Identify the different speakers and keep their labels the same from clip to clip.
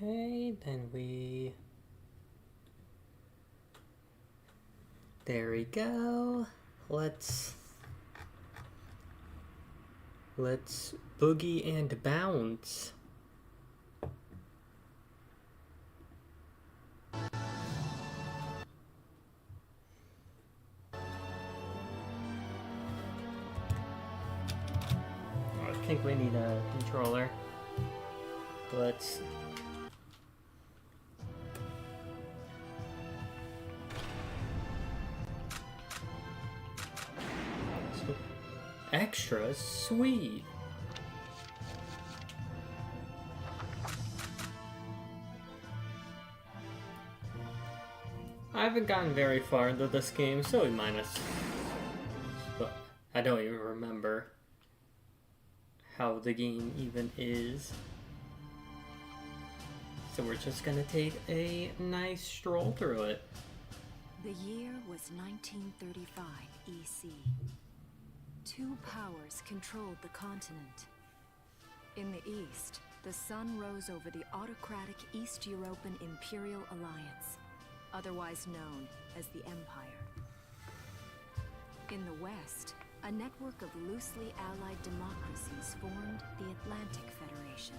Speaker 1: Okay, then there we go. Let's boogie and bounce. I think we need a controller. Let's... Extra sweet. I haven't gotten very far into this game, so we might as... But I don't even remember how the game even is. So we're just gonna take a nice stroll through it.
Speaker 2: The year was 1935 EC. Two powers controlled the continent. In the east, the sun rose over the autocratic East European Imperial Alliance, otherwise known as the Empire. In the west, a network of loosely allied democracies formed the Atlantic Federation.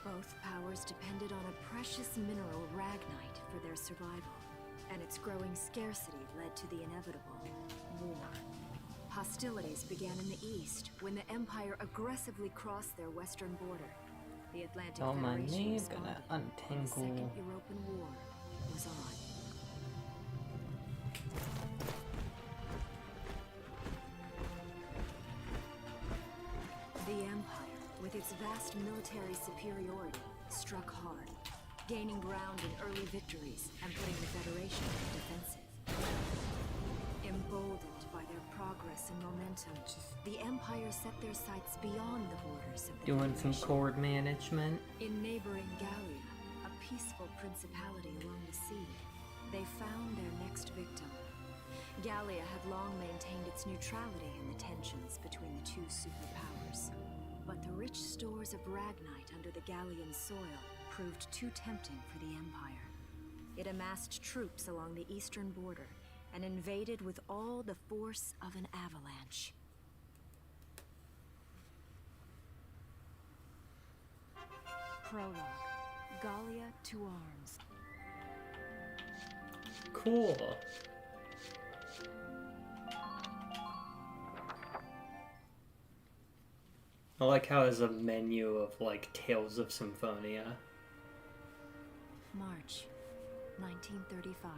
Speaker 2: Both powers depended on a precious mineral ragnite for their survival, and its growing scarcity led to the inevitable war. Hostilities began in the east when the Empire aggressively crossed their western border. The Atlantic Federation responded, and the Second European War was on. The Empire, with its vast military superiority, struck hard, gaining ground in early victories and putting the Federation on the defensive. Emboldened by their progress and momentum, the Empire set their sights beyond the borders of the
Speaker 1: Doing some
Speaker 2: Federation.
Speaker 1: chord management.
Speaker 2: In neighboring Gallia, a peaceful principality along the sea, they found their next victim. Gallia had long maintained its neutrality in the tensions between the two superpowers. But the rich stores of ragnite under the Gallian soil proved too tempting for the Empire. It amassed troops along the eastern border and invaded with all the force of an avalanche. Prologue. Gallia to arms.
Speaker 1: Cool. I like how there's a menu of like Tales of Symphonia.
Speaker 2: March 1935.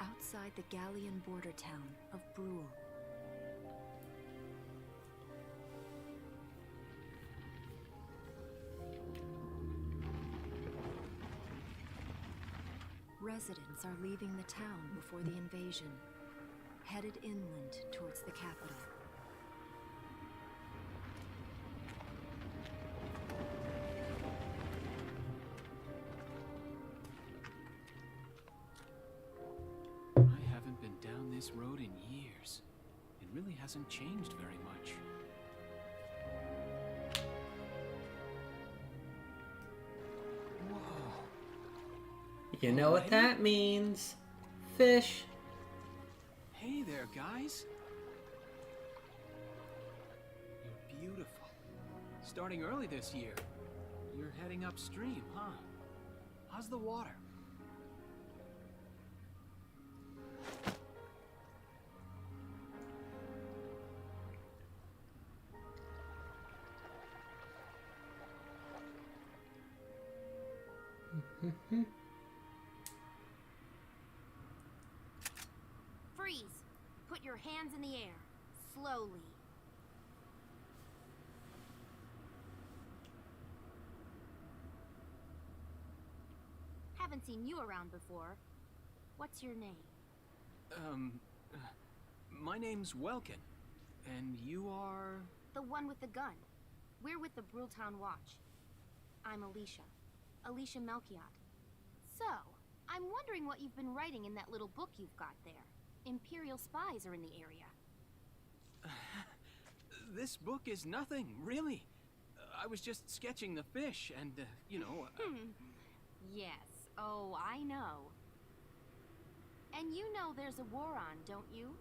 Speaker 2: Outside the Gallian border town of Brule. Residents are leaving the town before the invasion, headed inland towards the capital.
Speaker 3: This road in years. It really hasn't changed very much. Whoa.
Speaker 1: You know what that means. Fish.
Speaker 3: Hey there, guys. You're beautiful. Starting early this year. You're heading upstream, huh? How's the water?
Speaker 4: Freeze! Put your hands in the air. Slowly. Haven't seen you around before. What's your name?
Speaker 3: My name's Welkin. And you are...
Speaker 4: The one with the gun. We're with the Bruletown Watch. I'm Alicia. Alicia Melchiot. So, I'm wondering what you've been writing in that little book you've got there. Imperial spies are in the area.
Speaker 3: This book is nothing, really. I was just sketching the fish and, you know...
Speaker 4: Yes. Oh, I know. And you know there's a war on, don't you?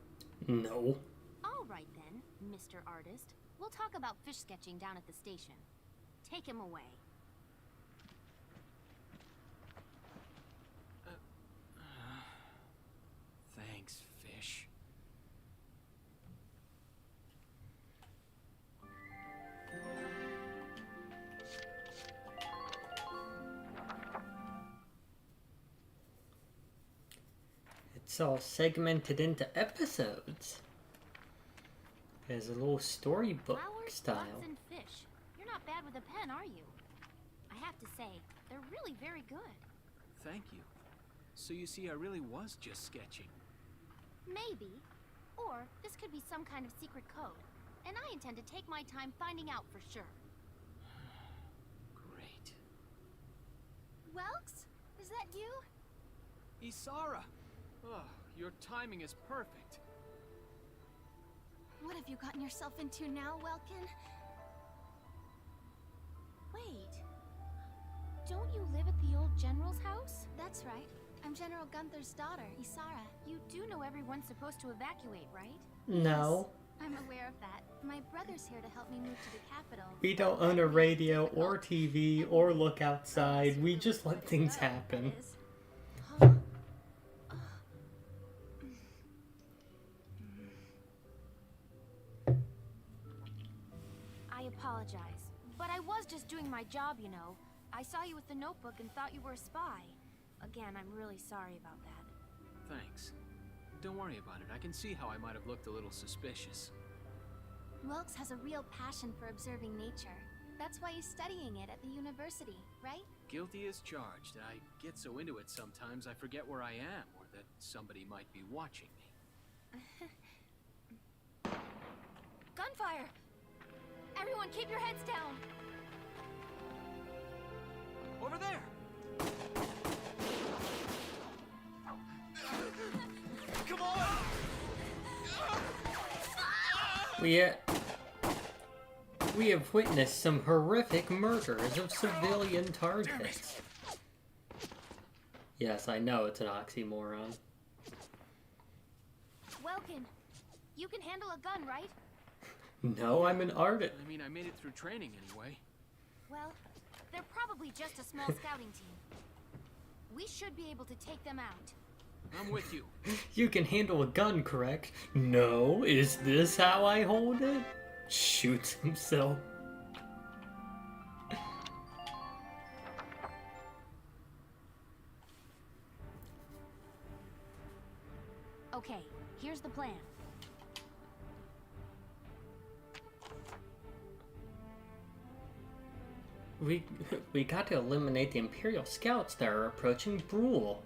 Speaker 1: No.
Speaker 4: All right then, Mr. Artist. We'll talk about fish sketching down at the station. Take him away.
Speaker 3: Thanks, fish.
Speaker 1: It's all segmented into episodes. There's a little storybook
Speaker 4: Flowers,
Speaker 1: style.
Speaker 4: bugs, and fish. You're not bad with a pen, are you? I have to say, they're really very good.
Speaker 3: Thank you. So you see, I really was just sketching.
Speaker 4: Maybe. Or this could be some kind of secret code. And I intend to take my time finding out for sure.
Speaker 3: Great.
Speaker 4: Welks? Is that you?
Speaker 3: Isara! Oh, your timing is perfect.
Speaker 4: What have you gotten yourself into now, Welkin? Wait. Don't you live at the old general's house? That's right. I'm General Gunther's daughter, Isara. You do know everyone's supposed to evacuate, right?
Speaker 1: No.
Speaker 4: Yes, I'm aware of that. My brother's here to help me move to the capital.
Speaker 1: We don't own a radio or TV or look outside. We just let things happen.
Speaker 4: Huh? I apologize, but I was just doing my job, you know. I saw you with the notebook and thought you were a spy. Again, I'm really sorry about that.
Speaker 3: Thanks. Don't worry about it. I can see how I might have looked a little suspicious.
Speaker 4: Welks has a real passion for observing nature. That's why he's studying it at the university, right?
Speaker 3: Guilty as charged. I get so into it sometimes I forget where I am or that somebody might be watching me.
Speaker 4: Gunfire! Everyone keep your heads down!
Speaker 3: Over there! Come on!
Speaker 1: We have witnessed some horrific murders of civilian targets. Yes, I know it's an oxymoron.
Speaker 4: Welkin, you can handle a gun, right?
Speaker 1: No, I'm an artist.
Speaker 3: I mean, I made it through training anyway.
Speaker 4: Well, they're probably just a small scouting team. We should be able to take them out.
Speaker 3: I'm with you.
Speaker 1: You can handle a gun, correct? No, is this how I hold it? Shoots himself.
Speaker 4: Okay, here's the plan.
Speaker 1: We got to eliminate the Imperial scouts that are approaching Brule.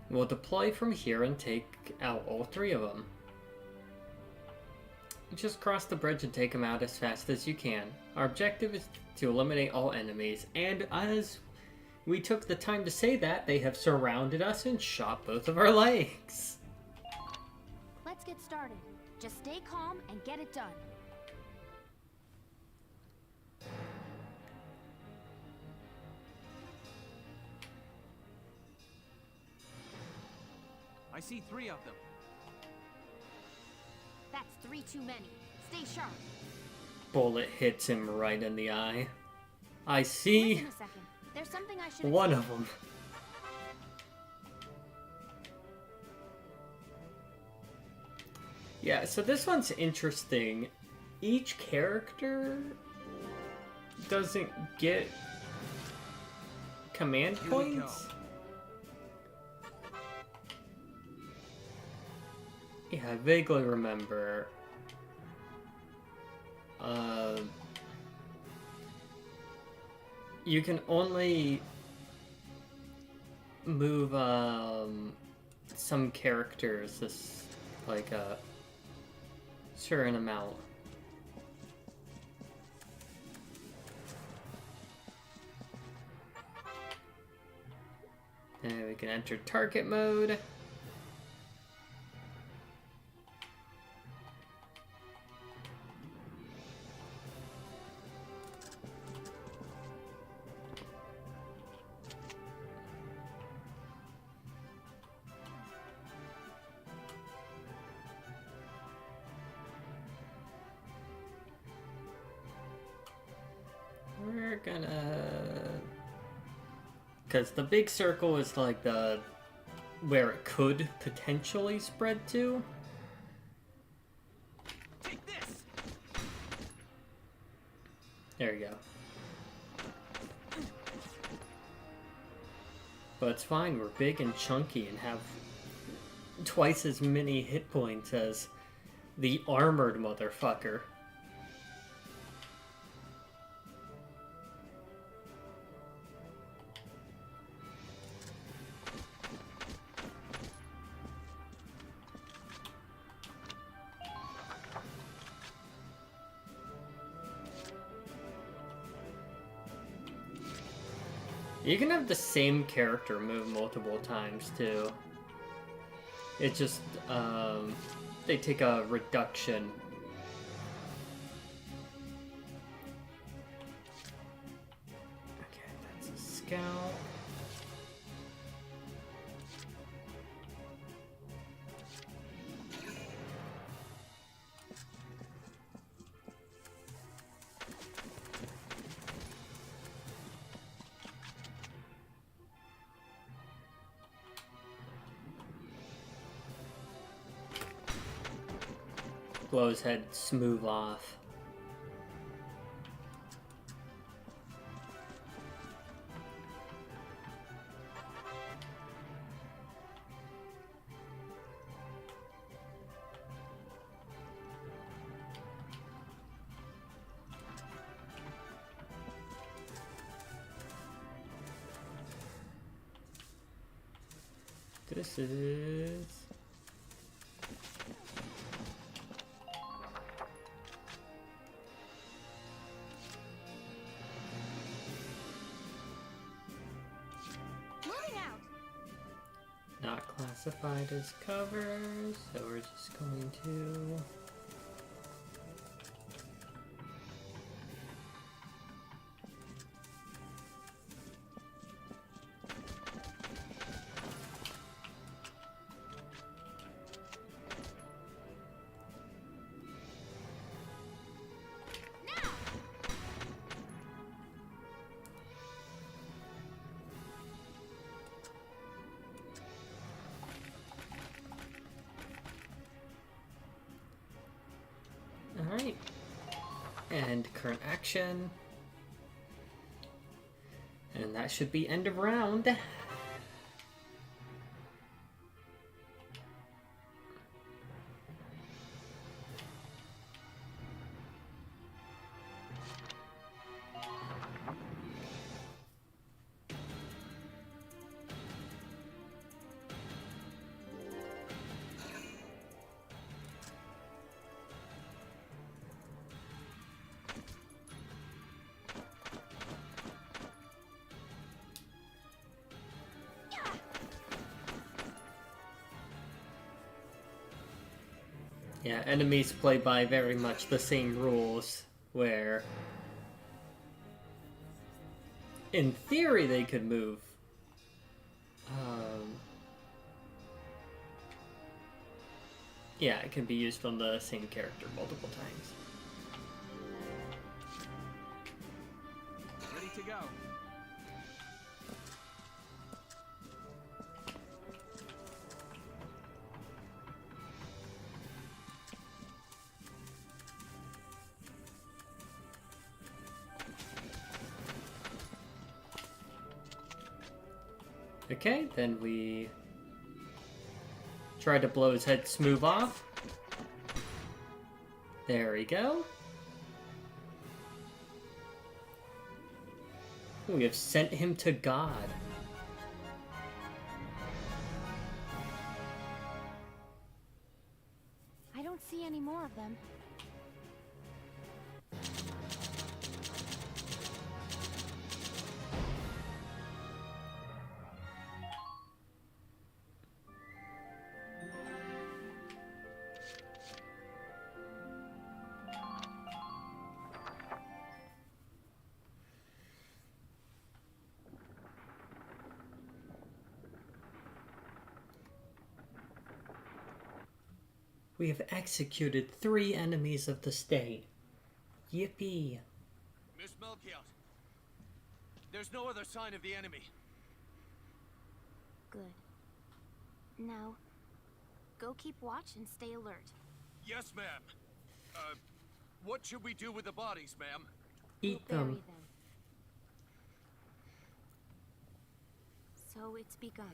Speaker 1: We'll deploy from here and take out all three of them. Just cross the bridge and take them out as fast as you can. Our objective is to eliminate all enemies, and as we took the time to say that, they have surrounded us and shot both of our legs.
Speaker 4: Let's get started. Just stay calm and get it done.
Speaker 3: I see 3 of them.
Speaker 4: That's 3 too many. Stay sharp.
Speaker 1: Bullet hits him right in the eye. I see
Speaker 4: Listen a second. There's something I should
Speaker 1: one
Speaker 4: explain.
Speaker 1: of them. Yeah, so this one's interesting. Each character doesn't get command
Speaker 3: Here we go.
Speaker 1: points. Yeah, I vaguely remember. You can only move some characters this like a certain amount. And we can enter target mode. we're gonna... Because the big circle is like the... where it could potentially spread to.
Speaker 3: Take this.
Speaker 1: There you go. But it's fine, we're big and chunky and have twice as many hit points as the armored motherfucker. You can have the same character move multiple times too. It just, they take a reduction. Okay, that's a scout. Blow his head smooth off. This is... not classified as covers, so we're just going to... Alright. And current action. And that should be end of round. Yeah, enemies play by very much the same rules, where in theory they could move. Yeah, it can be used on the same character multiple times.
Speaker 3: Ready to go.
Speaker 1: Okay, then we try to blow his head smooth off. There we go. We have sent him to God.
Speaker 4: I don't see any more of them.
Speaker 1: We have executed 3 enemies of the state. Yippee.
Speaker 3: Miss Melchior, There's no other sign of the enemy.
Speaker 4: Good. Now, go keep watch and stay alert.
Speaker 3: Yes, ma'am. What should we do with the bodies, ma'am?
Speaker 1: Eat
Speaker 4: We'll bury
Speaker 1: them.
Speaker 4: So it's begun.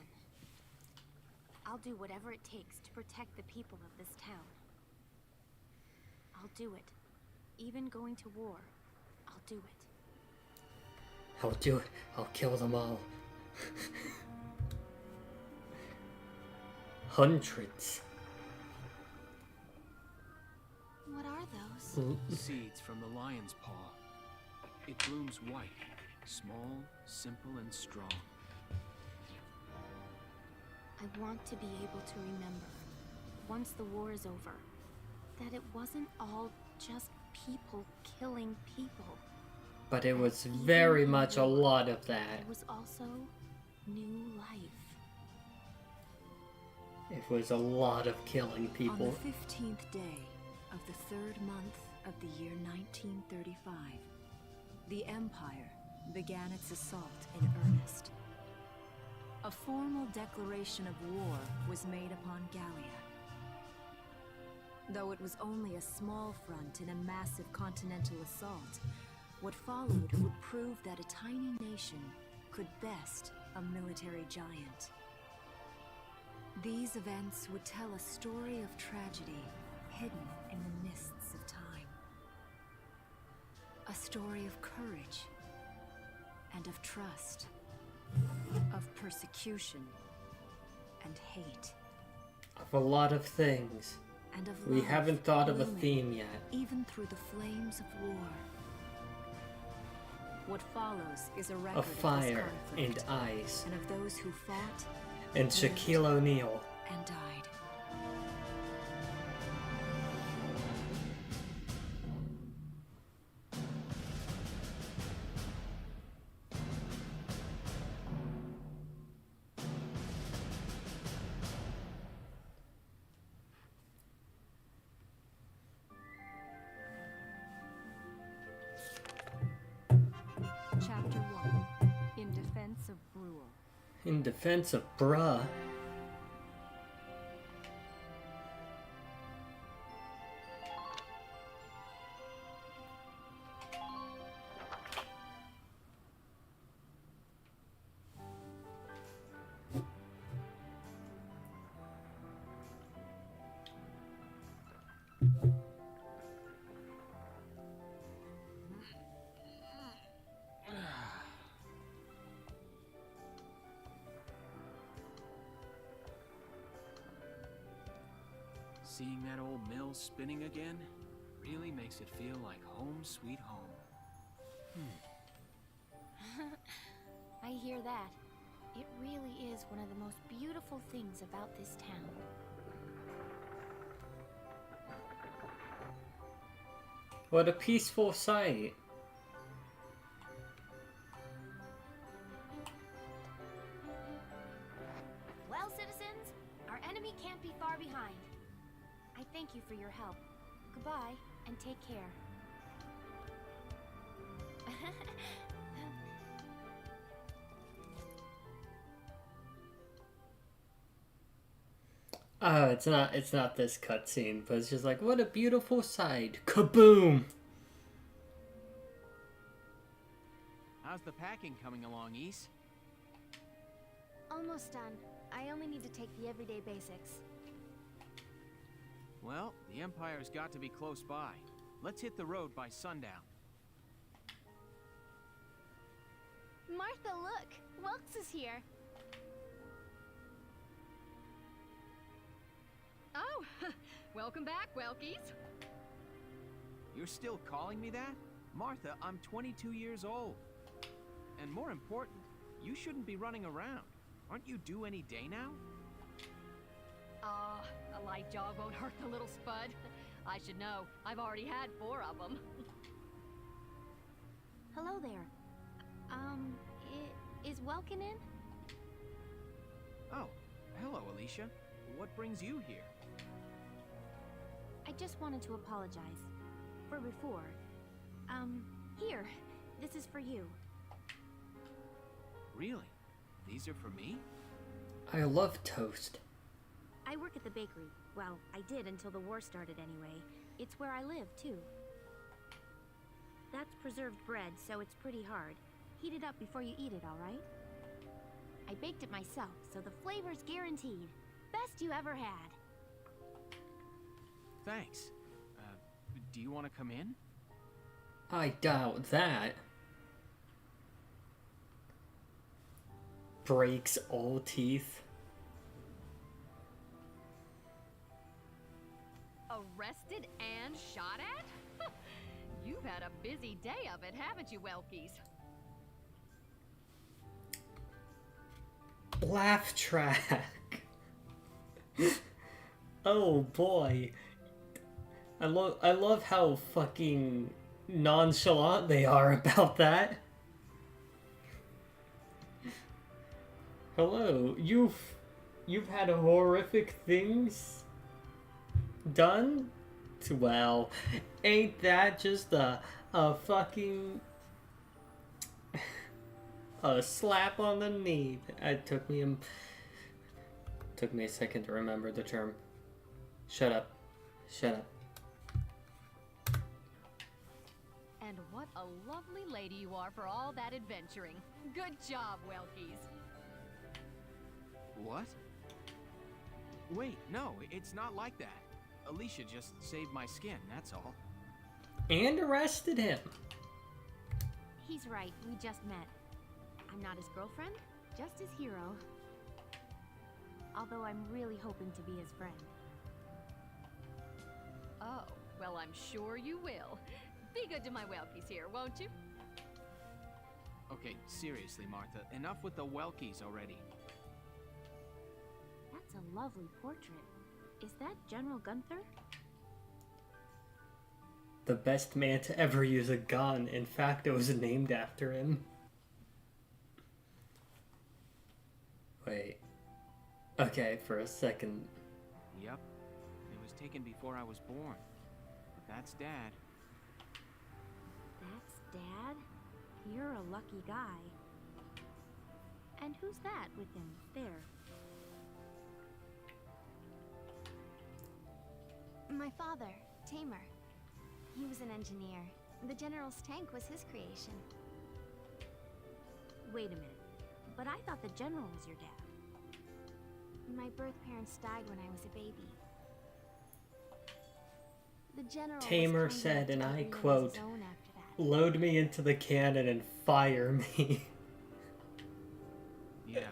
Speaker 4: I'll do whatever it takes to protect the people of this town. I'll do it. Even going to war, I'll do it.
Speaker 1: I'll do it. I'll kill them all. Hundreds.
Speaker 4: What are those?
Speaker 3: Seeds from the lion's paw. It blooms white, small, simple, and strong.
Speaker 4: I want to be able to remember, once the war is over, that it wasn't all just people killing people.
Speaker 1: But it was very much a lot of that.
Speaker 4: It was also new life.
Speaker 1: It was a lot of killing people.
Speaker 2: On the 15th day of the 3rd month of the year 1935, the Empire began its assault in earnest. A formal declaration of war was made upon Gallia. Though it was only a small front in a massive continental assault, what followed would prove that a tiny nation could best a military giant. These events would tell a story of tragedy hidden in the mists of time. A story of courage and of trust, of persecution and hate,
Speaker 1: Of a lot of things.
Speaker 2: and of
Speaker 1: We
Speaker 2: love
Speaker 1: haven't thought of a
Speaker 2: blooming
Speaker 1: theme yet.
Speaker 2: even through the flames of war. What follows is a record
Speaker 1: Of fire
Speaker 2: of
Speaker 1: and
Speaker 2: this conflict,
Speaker 1: ice.
Speaker 2: and of those who fought
Speaker 1: And Shaquille O'Neal.
Speaker 2: and died. Chapter 1. In Defense of Brule.
Speaker 1: In defense of bruh.
Speaker 3: Seeing that old mill spinning again really makes it feel like home sweet home.
Speaker 4: I hear that. It really is one of the most beautiful things about this town.
Speaker 1: What a peaceful sight.
Speaker 4: Well, citizens, our enemy can't be far behind. I thank you for your help. Goodbye, and take care.
Speaker 1: Oh, it's not this cutscene, but it's just like, what a beautiful sight. Kaboom!
Speaker 3: How's the packing coming along, Ys?
Speaker 4: Almost done. I only need to take the everyday basics.
Speaker 3: Well, the Empire's got to be close by. Let's hit the road by sundown.
Speaker 4: Martha, look! Wilkes is here.
Speaker 5: Oh, welcome back, Welkies.
Speaker 3: You're still calling me that? Martha, I'm 22 years old. And more important, you shouldn't be running around. Aren't you due any day now?
Speaker 5: A light jog won't hurt the little spud. I should know. I've already had 4 of them.
Speaker 4: Hello there. Is Welkin in?
Speaker 3: Oh, hello, Alicia. What brings you here?
Speaker 4: I just wanted to apologize. For before. Here. This is for you.
Speaker 3: Really? These are for me?
Speaker 1: I love toast.
Speaker 4: I work at the bakery. Well, I did until the war started anyway. It's where I live, too. That's preserved bread, so it's pretty hard. Heat it up before you eat it, all right? I baked it myself, so the flavor's guaranteed. Best you ever had.
Speaker 3: Thanks. Do you want to come in?
Speaker 1: I doubt that. Breaks all teeth.
Speaker 5: Arrested and shot at? You've had a busy day of it, haven't you, Welkies?
Speaker 1: Laugh track. Oh boy. I love how fucking nonchalant they are about that. Hello, you've had horrific things done? Well, ain't that just a fucking a slap on the knee? It took me a second to remember the term. Shut up. Shut up.
Speaker 5: And what a lovely lady you are for all that adventuring. Good job, Welkies.
Speaker 3: What? Wait, no, it's not like that. Alicia just saved my skin, that's all.
Speaker 1: And arrested him.
Speaker 4: He's right, we just met. I'm not his girlfriend, just his hero. Although I'm really hoping to be his friend.
Speaker 5: Oh, well, I'm sure you will. Be good to my Welkies here, won't you?
Speaker 3: Okay, seriously, Martha, enough with the Welkies already.
Speaker 4: That's a lovely portrait. Is that General Gunther?
Speaker 1: The best man to ever use a gun. In fact, it was named after him. Wait. Okay, for a second.
Speaker 3: Yep, it was taken before I was born. But that's Dad.
Speaker 4: That's Dad? You're a lucky guy. And who's that with him, there?
Speaker 6: My father, Tamer. He was an engineer. The General's tank was his creation.
Speaker 4: Wait a minute. But I thought the General was your dad.
Speaker 6: My birth parents died when I was a baby. The General was
Speaker 1: Tamer
Speaker 6: kind
Speaker 1: said,
Speaker 6: enough
Speaker 1: and
Speaker 6: to
Speaker 1: I
Speaker 6: leave me as
Speaker 1: quote,
Speaker 6: his own after that.
Speaker 1: "Load me into the cannon and fire me."
Speaker 3: Yeah,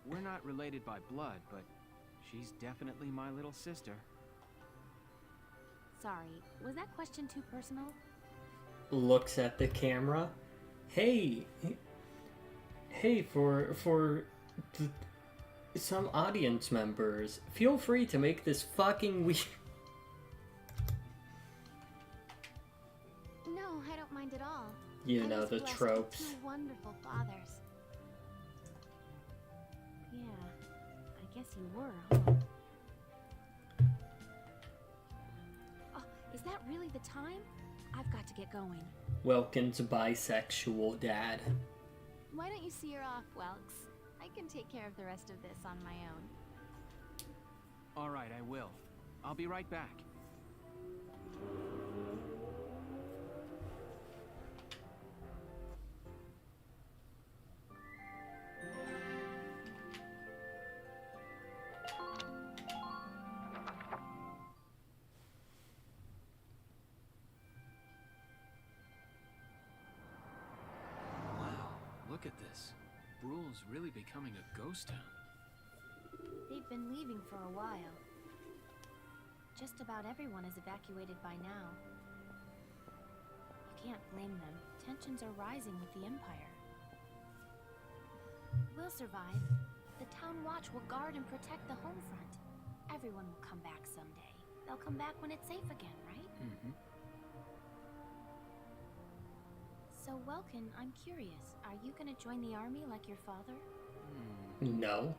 Speaker 3: we're not related by blood, but she's definitely my little sister.
Speaker 4: Sorry, was that question too personal?
Speaker 1: Looks at the camera. Hey, for some audience members, feel free to make this fucking weird.
Speaker 6: No, I don't mind at all.
Speaker 1: You
Speaker 6: I
Speaker 1: know
Speaker 6: was
Speaker 1: the
Speaker 6: blessed with
Speaker 1: tropes.
Speaker 6: 2 wonderful fathers.
Speaker 4: Yeah, I guess you were, huh? Oh, is that really the time? I've got to get going.
Speaker 1: Welkin's bisexual dad.
Speaker 6: Why don't you see her off, Welks? I can take care of the rest of this on my own.
Speaker 3: All right, I will. I'll be right back. Wow, look at this. Bruhl's really becoming a ghost town.
Speaker 4: They've been leaving for a while. Just about everyone is evacuated by now. You can't blame them. Tensions are rising with the Empire. We'll survive. The Town Watch will guard and protect the home front. Everyone will come back someday. They'll come back when it's safe again, right?
Speaker 3: Mm-hmm.
Speaker 4: So, Welkin, I'm curious. Are you gonna join the army like your father?
Speaker 1: No.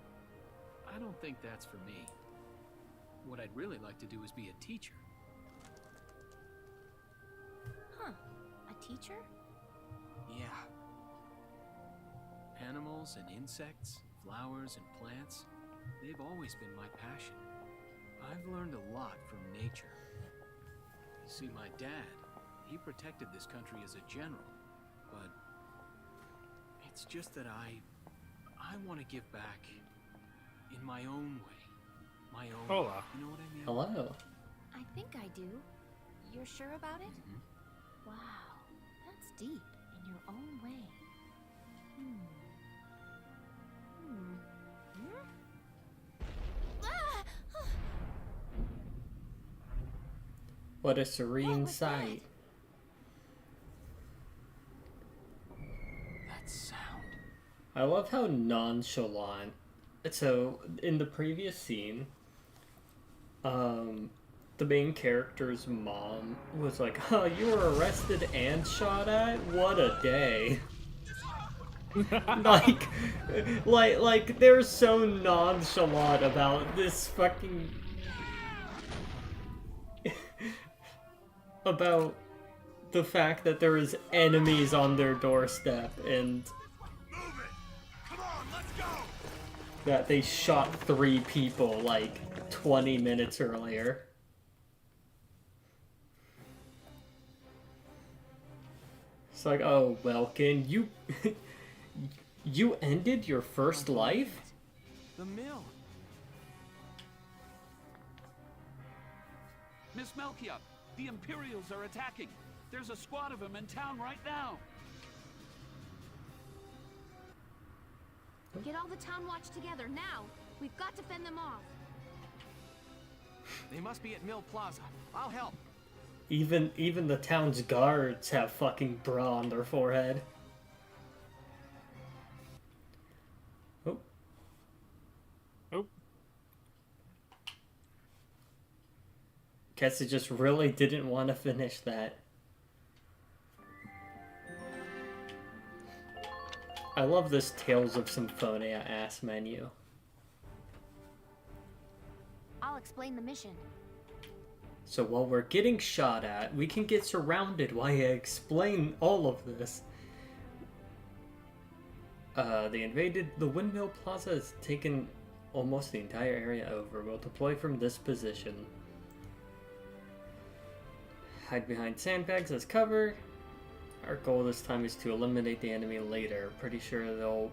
Speaker 7: I don't think that's for me. What I'd really like to do is be a teacher.
Speaker 4: Huh. A teacher?
Speaker 3: Yeah. Animals
Speaker 7: animals and insects, flowers and plants, they've always been my passion. I've learned a lot from nature. You see, my dad, he protected this country as a general, but it's just that I want to give back in my own way. My own
Speaker 8: Hola.
Speaker 7: way. You know what I mean?
Speaker 1: Hello.
Speaker 6: I think I do. You're sure about it? Wow, that's deep in your own way.
Speaker 1: What a serene
Speaker 6: was
Speaker 1: sight.
Speaker 7: That sound.
Speaker 1: I love how nonchalant. So, in the previous scene, the main character's mom was like, "Oh, you were arrested and shot at? What a day." like they're so nonchalant about this fucking about the fact that there is enemies on their doorstep and that they shot 3 people like 20 minutes earlier. It's like, oh, Welkin, you you ended your first life?
Speaker 3: The mill.
Speaker 9: Miss Melchior, the Imperials are attacking. There's a squad of them in town right now.
Speaker 4: Get all the town watch together now. We've got to fend them off.
Speaker 3: They must be at Mill Plaza. I'll help.
Speaker 1: Even the town's guards have fucking bra on their forehead. Oh.
Speaker 8: Oh.
Speaker 1: Guess it just really didn't want to finish that. I love this Tales of Symphonia ass menu.
Speaker 4: I'll explain the mission.
Speaker 1: So while we're getting shot at, we can get surrounded while I explain all of this. They invaded the Windmill Plaza has taken almost the entire area over. We'll deploy from this position. Hide behind sandbags as cover. Our goal this time is to eliminate the enemy later. Pretty sure they'll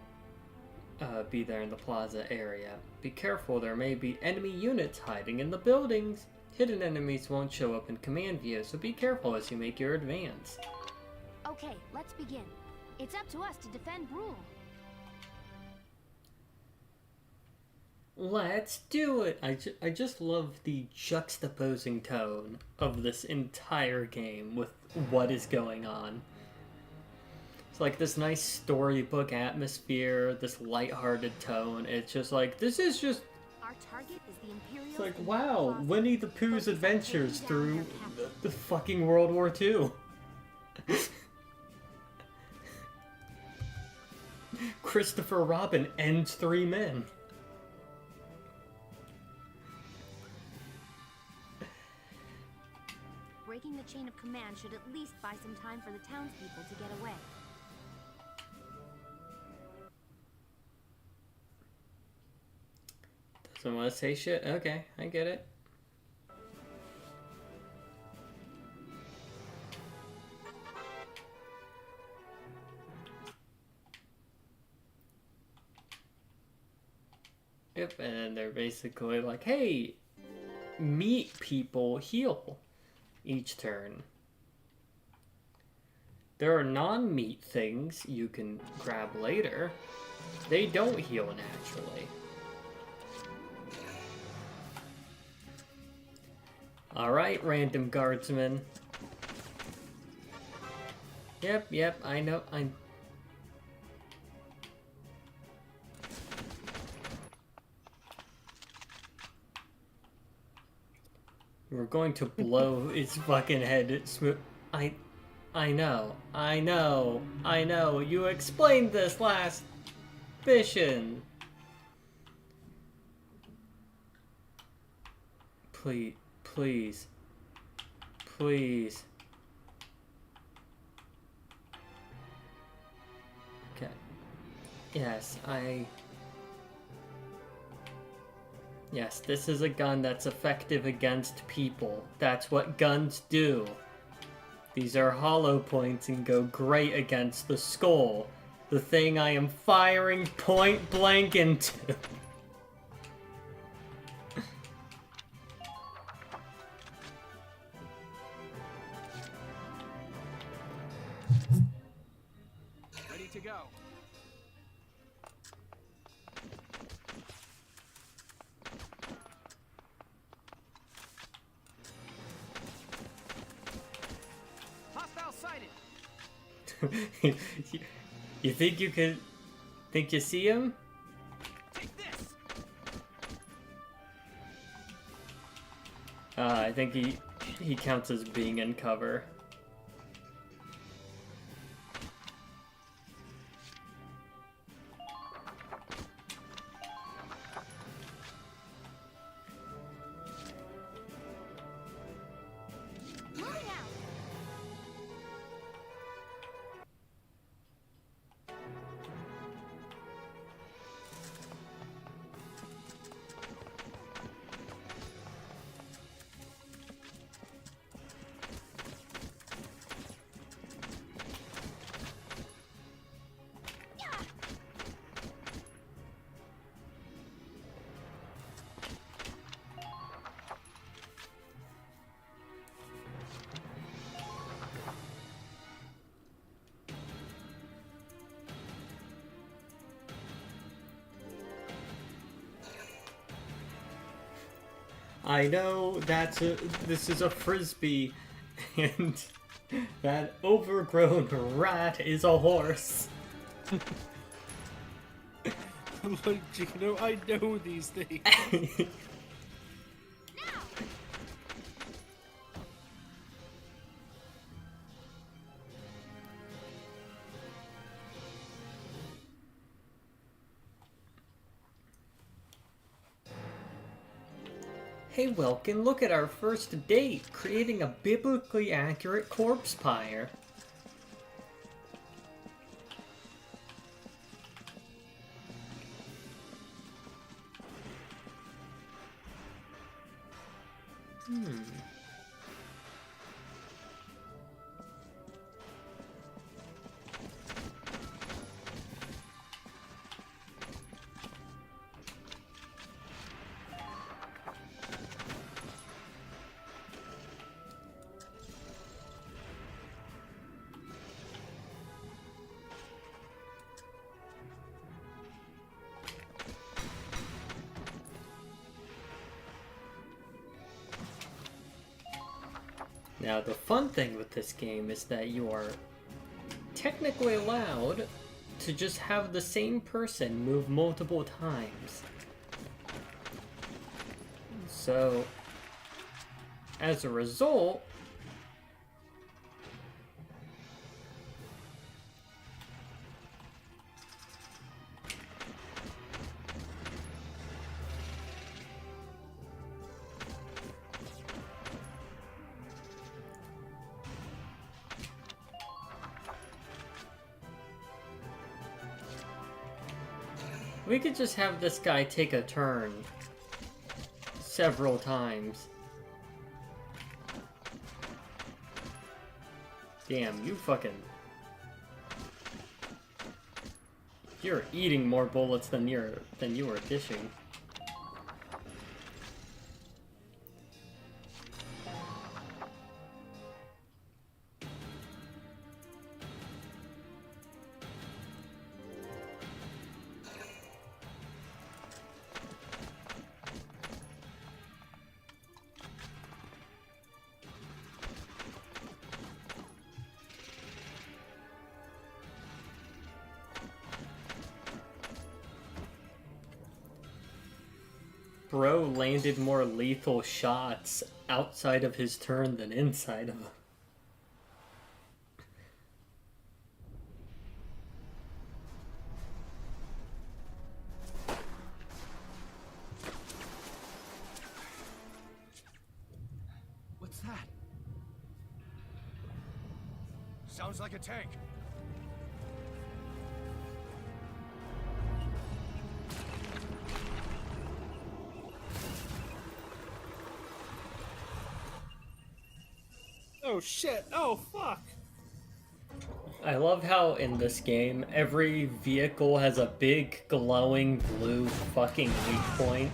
Speaker 1: be there in the plaza area. Be careful, there may be enemy units hiding in the buildings. Hidden enemies won't show up in command view, so be careful as you make your advance.
Speaker 4: Okay, let's begin. It's up to us to defend Brule.
Speaker 1: Let's do it! I just love the juxtaposing tone of this entire game with what is going on. It's like this nice storybook atmosphere, this lighthearted tone. It's just like, this is just...
Speaker 4: Our target is the Imperials.
Speaker 1: It's like,
Speaker 4: in
Speaker 1: wow,
Speaker 4: Plaza.
Speaker 1: Winnie the Pooh's
Speaker 4: Focus on
Speaker 1: adventures
Speaker 4: taking down
Speaker 1: through
Speaker 4: their captain.
Speaker 1: the fucking World War II. Christopher Robin ends 3 men.
Speaker 4: Breaking the chain of command should at least buy some time for the townspeople to get away.
Speaker 1: Doesn't want to say shit? Okay, I get it. Yep, and they're basically like, hey, meat people heal each turn. There are non-meat things you can grab later. They don't heal naturally. Alright, random guardsman. Yep, I know, We're going to blow its fucking head. I know. You explained this last mission. Please. Okay. Yes, Yes, this is a gun that's effective against people. That's what guns do. These are hollow points and go great against the skull. The thing I am firing point blank into.
Speaker 3: Ready to go. Hostile sighted.
Speaker 1: You think you could... Think you see him?
Speaker 3: Take this.
Speaker 1: I think he counts as being in cover.
Speaker 4: Moving out.
Speaker 1: I know this is a frisbee, and that overgrown rat is a horse.
Speaker 8: Look, Gino, I know these things.
Speaker 1: Hey Welkin, look at our first date, creating a biblically accurate corpse pyre. Now, the fun thing with this game is that you are technically allowed to just have the same person move multiple times. So, as a result, we could just have this guy take a turn several times. Damn, you fucking... You're eating more bullets than you were dishing. Bro landed more lethal shots outside of his turn than inside of him.
Speaker 3: What's that? Sounds like a tank.
Speaker 8: Oh shit! Oh fuck!
Speaker 1: I love how in this game, every vehicle has a big glowing blue fucking weak point.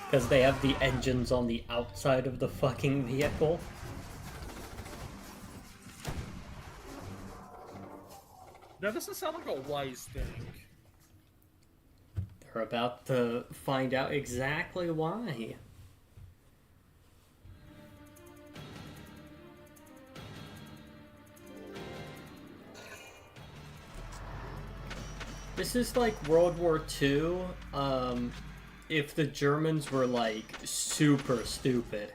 Speaker 1: Because they have the engines on the outside of the fucking vehicle.
Speaker 8: That doesn't sound like a wise thing.
Speaker 1: They're about to find out exactly why. This is like World War II, if the Germans were like super stupid.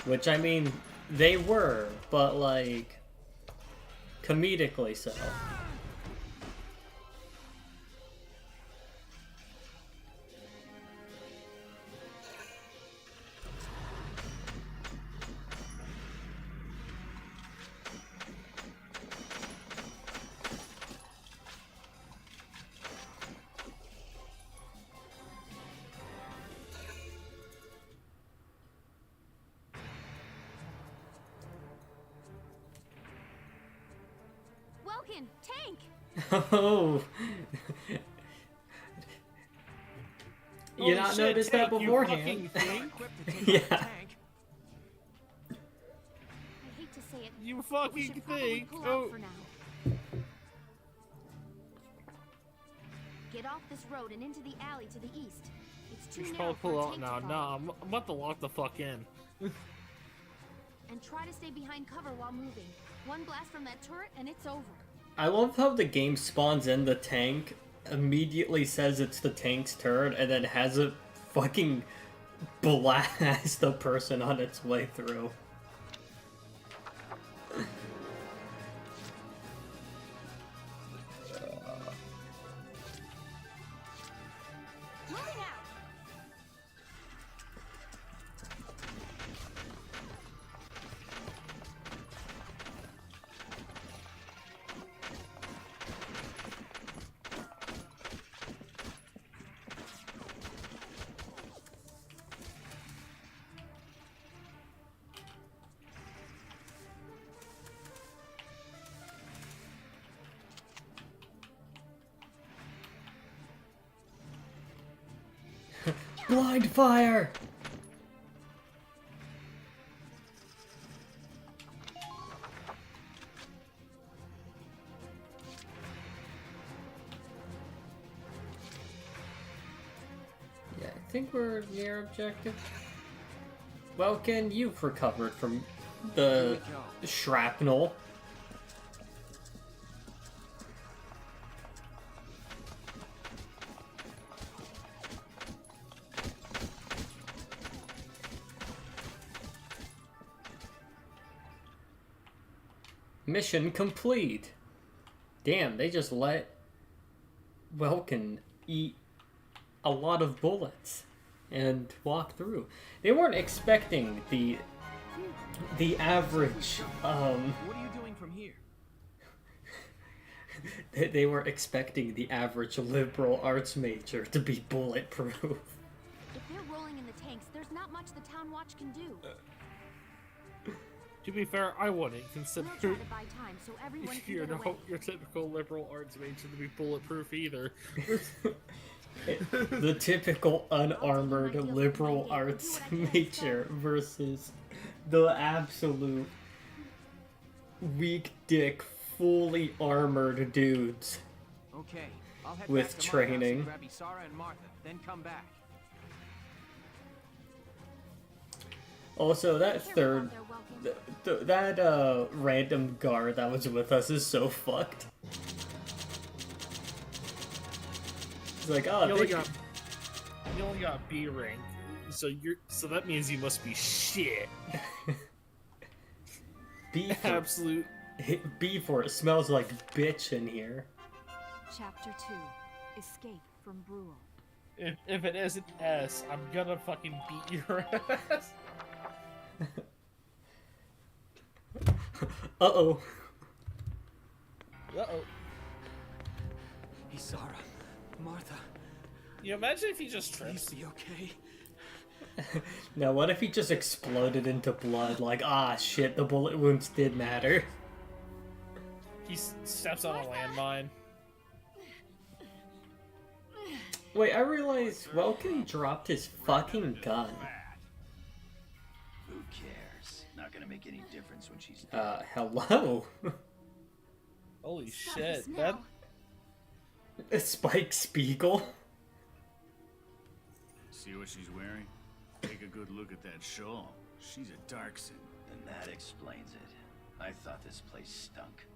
Speaker 1: Which, I mean, they were, but like, comedically so.
Speaker 4: Welkin, tank!
Speaker 1: Oh! You not
Speaker 8: shit,
Speaker 1: noticed that
Speaker 8: tank, you
Speaker 1: beforehand?
Speaker 8: fucking thing.
Speaker 1: Yeah.
Speaker 4: I hate to say it.
Speaker 8: You
Speaker 4: We
Speaker 8: fucking
Speaker 4: should probably
Speaker 8: think.
Speaker 4: pull
Speaker 8: Oh.
Speaker 4: out for now. Get off this road and into the alley to the east. It's too
Speaker 8: You should
Speaker 4: narrow
Speaker 8: probably
Speaker 4: for
Speaker 8: pull
Speaker 4: a
Speaker 8: out
Speaker 4: tank
Speaker 8: now.
Speaker 4: to
Speaker 8: Nah,
Speaker 4: follow.
Speaker 8: I'm about to lock the fuck in.
Speaker 4: And try to stay behind cover while moving. One blast from that turret and it's over.
Speaker 1: I love how the game spawns in the tank, immediately says it's the tank's turn, and then has it fucking blast the person on its way through.
Speaker 4: Moving out!
Speaker 1: Blind fire! Yeah, I think we're near objective. Welkin, you've recovered from the shrapnel. Mission complete. Damn, they just let Welkin eat a lot of bullets and walk through. They weren't expecting the average
Speaker 3: What are you doing from here?
Speaker 1: they were expecting the average liberal arts major to be bulletproof.
Speaker 4: If they're rolling in the tanks, there's not much the town watch can do.
Speaker 8: To be fair, I wouldn't consider
Speaker 4: We'll try to buy time so everyone can
Speaker 8: your,
Speaker 4: get away.
Speaker 8: your typical liberal arts major to be bulletproof either.
Speaker 1: The typical unarmored liberal arts major versus the absolute weak dick, fully armored dudes.
Speaker 3: Okay, I'll head
Speaker 1: With
Speaker 3: back to my house
Speaker 1: training.
Speaker 3: and grab Isara and Martha, then come back.
Speaker 1: Also, that
Speaker 4: Careful
Speaker 1: third,
Speaker 4: out there, Welkin.
Speaker 1: that random guard that was with us is so fucked. He's like, oh,
Speaker 8: You only got B rank, so that means you must be shit.
Speaker 1: B for,
Speaker 8: Absolute.
Speaker 1: B for it smells like bitch in here.
Speaker 2: Chapter 2. Escape from Brule.
Speaker 8: If it isn't S, I'm gonna fucking beat your ass.
Speaker 1: Uh-oh.
Speaker 8: Uh-oh.
Speaker 7: Isara, Martha,
Speaker 8: You imagine if he just
Speaker 7: Please
Speaker 8: trips?
Speaker 7: be okay.
Speaker 1: Now, what if he just exploded into blood? Like, ah, shit, the bullet wounds did matter.
Speaker 8: He steps on a landmine.
Speaker 1: Wait, I realized Welkin dropped his fucking gun.
Speaker 10: Who cares? Not gonna make any difference when she's dead.
Speaker 1: Hello?
Speaker 8: Holy
Speaker 6: Stop
Speaker 8: shit!
Speaker 6: this
Speaker 8: That
Speaker 6: now.
Speaker 1: Spike Spiegel?
Speaker 9: See what she's wearing? Take a good look at that shawl. She's a Darkson.
Speaker 10: Then that explains it. I thought this place stunk.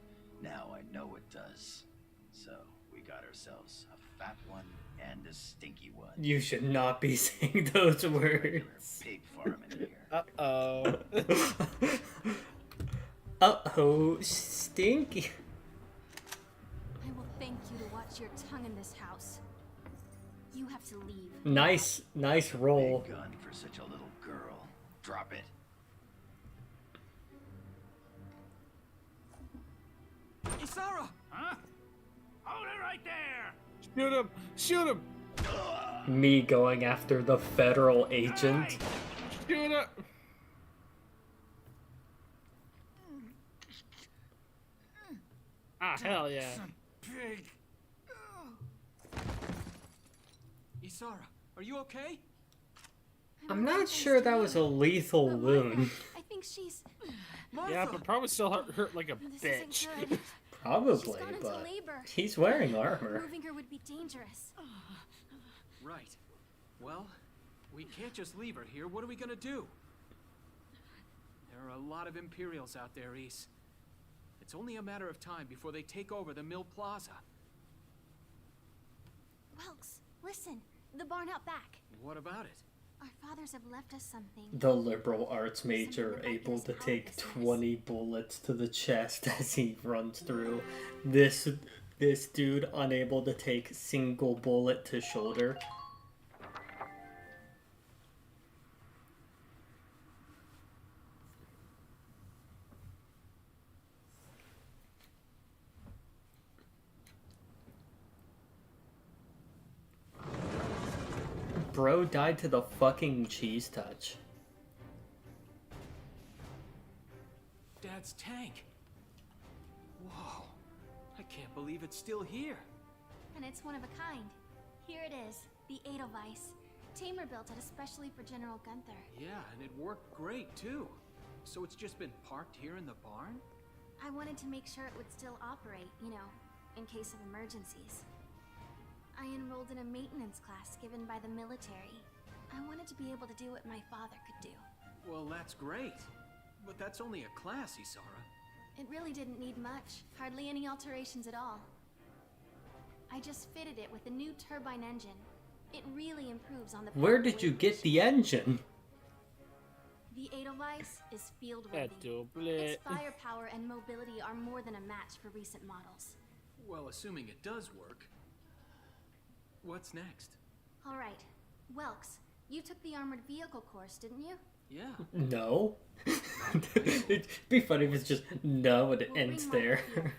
Speaker 10: Now I know it does. So we got ourselves a fat one and a stinky one.
Speaker 1: You should not be saying those
Speaker 10: Regular
Speaker 1: words.
Speaker 10: pig farm in here.
Speaker 8: uh-oh.
Speaker 1: Uh-oh, stinky.
Speaker 6: I will thank you to watch your tongue in this house. You have to leave.
Speaker 1: Nice roll.
Speaker 10: Big gun for such a little girl. Drop it.
Speaker 3: Isara! Huh? Hold it right there!
Speaker 8: Shoot him! Shoot him!
Speaker 1: Me going after the federal agent.
Speaker 8: Shoot him! Ah, hell yeah.
Speaker 3: Pig!
Speaker 7: Isara, are you okay?
Speaker 1: I'm not sure that was a lethal
Speaker 6: But
Speaker 1: wound.
Speaker 6: Martha, I think she's.
Speaker 3: Martha!
Speaker 8: Yeah, but probably still hurt like a
Speaker 6: This
Speaker 8: bitch.
Speaker 6: isn't good. She's
Speaker 1: Probably,
Speaker 6: gone into
Speaker 1: but
Speaker 6: labor.
Speaker 1: he's wearing armor.
Speaker 6: Moving her would be dangerous.
Speaker 7: Right. Well, we can't just leave her here. What are we gonna do? There are a lot of Imperials out there, Ys. It's only a matter of time before they take over the Mill Plaza.
Speaker 6: Welks, listen. The barn out back.
Speaker 7: What about it?
Speaker 6: Our fathers have left us something.
Speaker 1: The liberal arts major able to take 20 bullets to the chest as he runs through. This dude unable to take single bullet to shoulder. Bro died to the fucking cheese touch.
Speaker 7: Dad's tank. Whoa. I can't believe it's still here.
Speaker 6: And it's one of a kind. Here it is, the Edelweiss. Tamer built it especially for General Gunther.
Speaker 7: Yeah, and it worked great, too. So it's just been parked here in the barn?
Speaker 6: I wanted to make sure it would still operate, you know, in case of emergencies. I enrolled in a maintenance class given by the military. I wanted to be able to do what my father could do.
Speaker 7: Well, that's great. But that's only a class, Isara.
Speaker 6: It really didn't need much, hardly any alterations at all. I just fitted it with a new turbine engine. It really improves on the
Speaker 1: Where did you get the engine?
Speaker 6: The Edelweiss is field
Speaker 8: That
Speaker 6: worthy.
Speaker 8: doublet.
Speaker 6: Its firepower and mobility are more than a match for recent models.
Speaker 7: Well, assuming it does work. What's next?
Speaker 6: All right, Welks, you took the armored vehicle course, didn't you?
Speaker 7: Yeah.
Speaker 1: No. It'd be funny if it's just no and it
Speaker 6: We'll
Speaker 1: ends
Speaker 6: bring
Speaker 1: there.
Speaker 6: Martha here.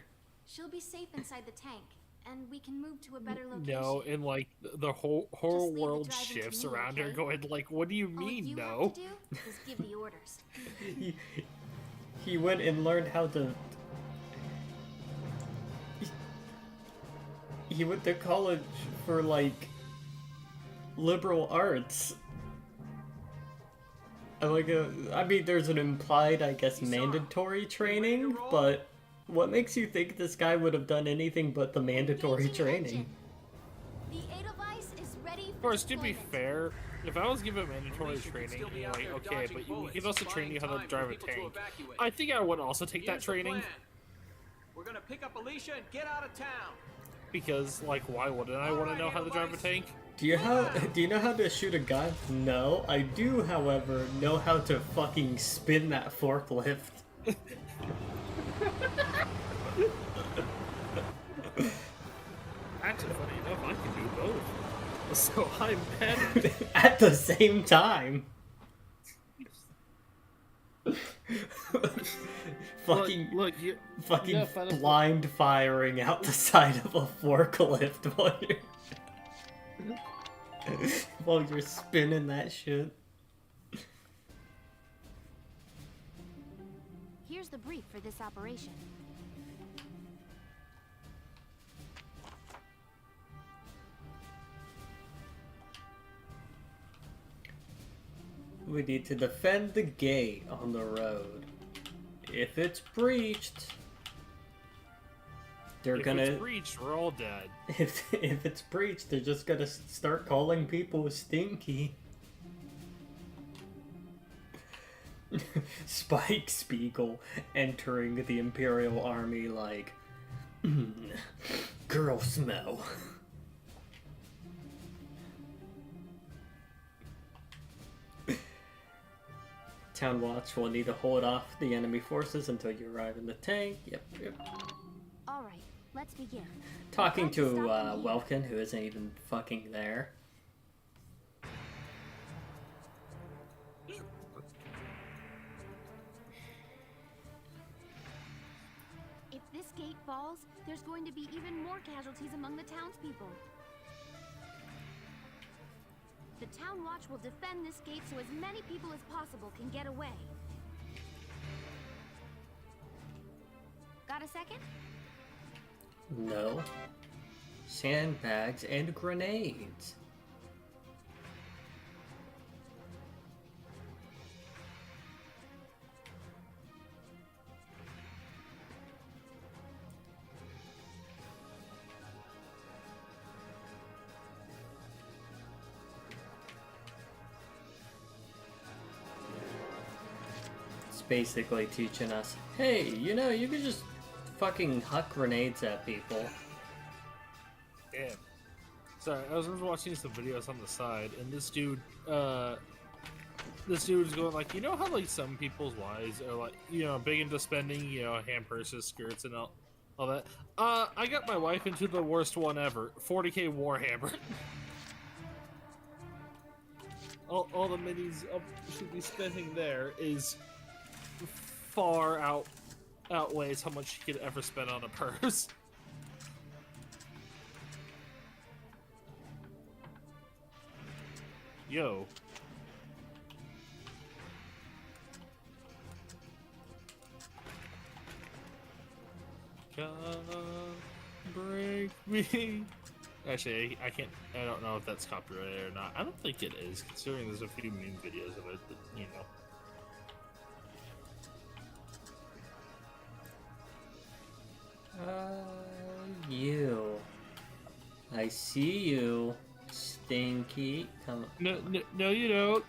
Speaker 6: She'll be safe inside the tank, and we can move to a better location.
Speaker 8: No, and like the whole
Speaker 6: leave the
Speaker 8: world
Speaker 6: driving to
Speaker 8: shifts
Speaker 6: me,
Speaker 8: around her,
Speaker 6: okay?
Speaker 8: going like, "What do you
Speaker 6: All
Speaker 8: mean,
Speaker 6: you
Speaker 8: no?"
Speaker 6: have to do is give the orders.
Speaker 1: He went and learned how to. He went to college for like liberal arts. I mean, there's an implied, I guess, mandatory training, but what makes you think this guy would have done anything but the mandatory
Speaker 6: Engaging
Speaker 1: training?
Speaker 6: engine. The Edelweiss is ready
Speaker 8: Of
Speaker 6: for
Speaker 8: course, to be
Speaker 6: deployment.
Speaker 8: fair, if I was given mandatory
Speaker 7: Alicia could
Speaker 8: training,
Speaker 7: still be
Speaker 8: and
Speaker 7: out
Speaker 8: like,
Speaker 7: there
Speaker 8: okay,
Speaker 7: dodging
Speaker 8: but we
Speaker 7: bullets
Speaker 8: could also
Speaker 7: and
Speaker 8: train you how
Speaker 7: buying
Speaker 8: to
Speaker 7: time
Speaker 8: drive
Speaker 7: for
Speaker 8: a
Speaker 7: people to
Speaker 8: tank.
Speaker 7: evacuate.
Speaker 8: I think I would also take that
Speaker 7: Here's the
Speaker 8: training
Speaker 7: plan. We're gonna pick up Alicia and get out of town.
Speaker 8: because, like, why wouldn't I want to know how to drive a tank?
Speaker 1: Do you know how to shoot a gun? No, I do, however, know how to fucking spin that forklift.
Speaker 8: Actually, funny enough, I can do both. So I'm better.
Speaker 1: At the same time. Fucking
Speaker 8: Look, you
Speaker 1: fucking
Speaker 8: no, Final-
Speaker 1: blind firing out the side of a forklift while you're... While you're spinning that shit.
Speaker 4: Here's the brief for this operation.
Speaker 1: We need to defend the gate on the road. If it's breached,
Speaker 8: If it's breached, we're all dead.
Speaker 1: If it's breached, they're just gonna start calling people stinky. Spike Spiegel entering the Imperial Army like, girl smell. Town Watch will need to hold off the enemy forces until you arrive in the tank. Yep.
Speaker 4: All right, let's begin.
Speaker 1: Talking to Welkin, who isn't even fucking there.
Speaker 4: If this gate falls, there's going to be even more casualties among the townspeople. The Town Watch will defend this gate so as many people as possible can get away. Got a second?
Speaker 1: No. Sandbags and grenades. Basically teaching us, hey, you know, you can just fucking huck grenades at people.
Speaker 8: Yeah. Sorry, I was just watching some videos on the side, and this dude is going like, you know how like some people's wives are like, you know, big into spending, you know, hand purses, skirts, and all that. I got my wife into the worst one ever, 40k Warhammer. all the minis she'd be spending there is far outweighs how much she could ever spend on a purse. Yo. Come break me. Actually, I can't. I don't know if that's copyrighted or not. I don't think it is, considering there's a few meme videos of it that, you know.
Speaker 1: You. I see you, Stinky. Come on.
Speaker 8: No, you don't.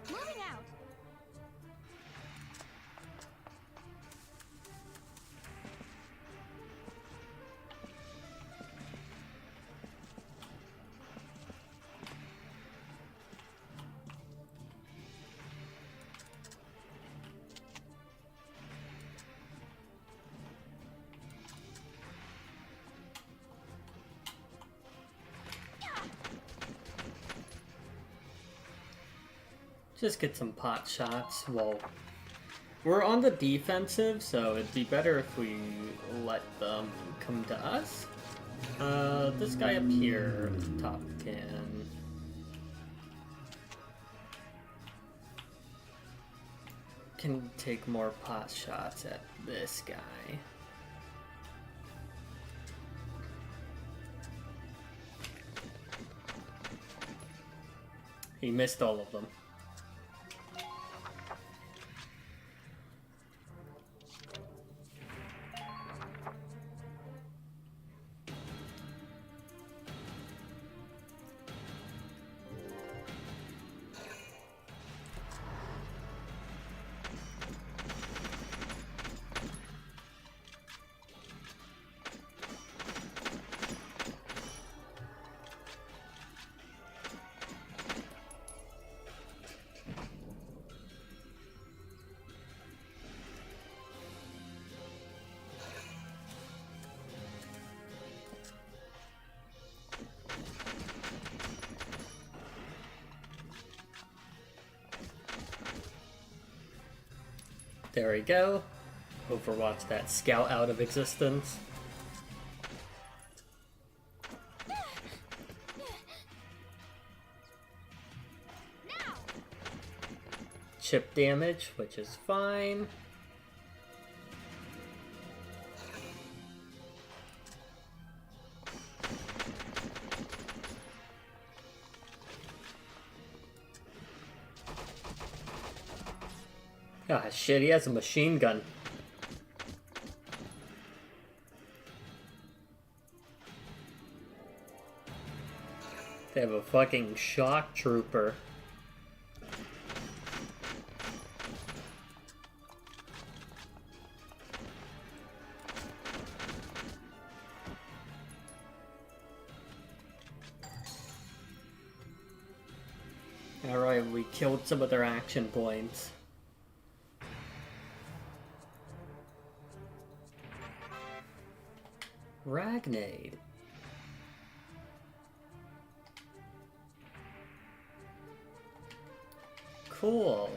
Speaker 4: Moving out.
Speaker 1: Just get some pot shots. Well, we're on the defensive, so it'd be better if we let them come to us. This guy up here, top can take more pot shots at this guy. He missed all of them. There we go. Overwatch that scout out of existence. Chip damage, which is fine. Ah, shit, he has a machine gun. They have a fucking shock trooper. Alright, we killed some of their action points. Ragnade. Cool.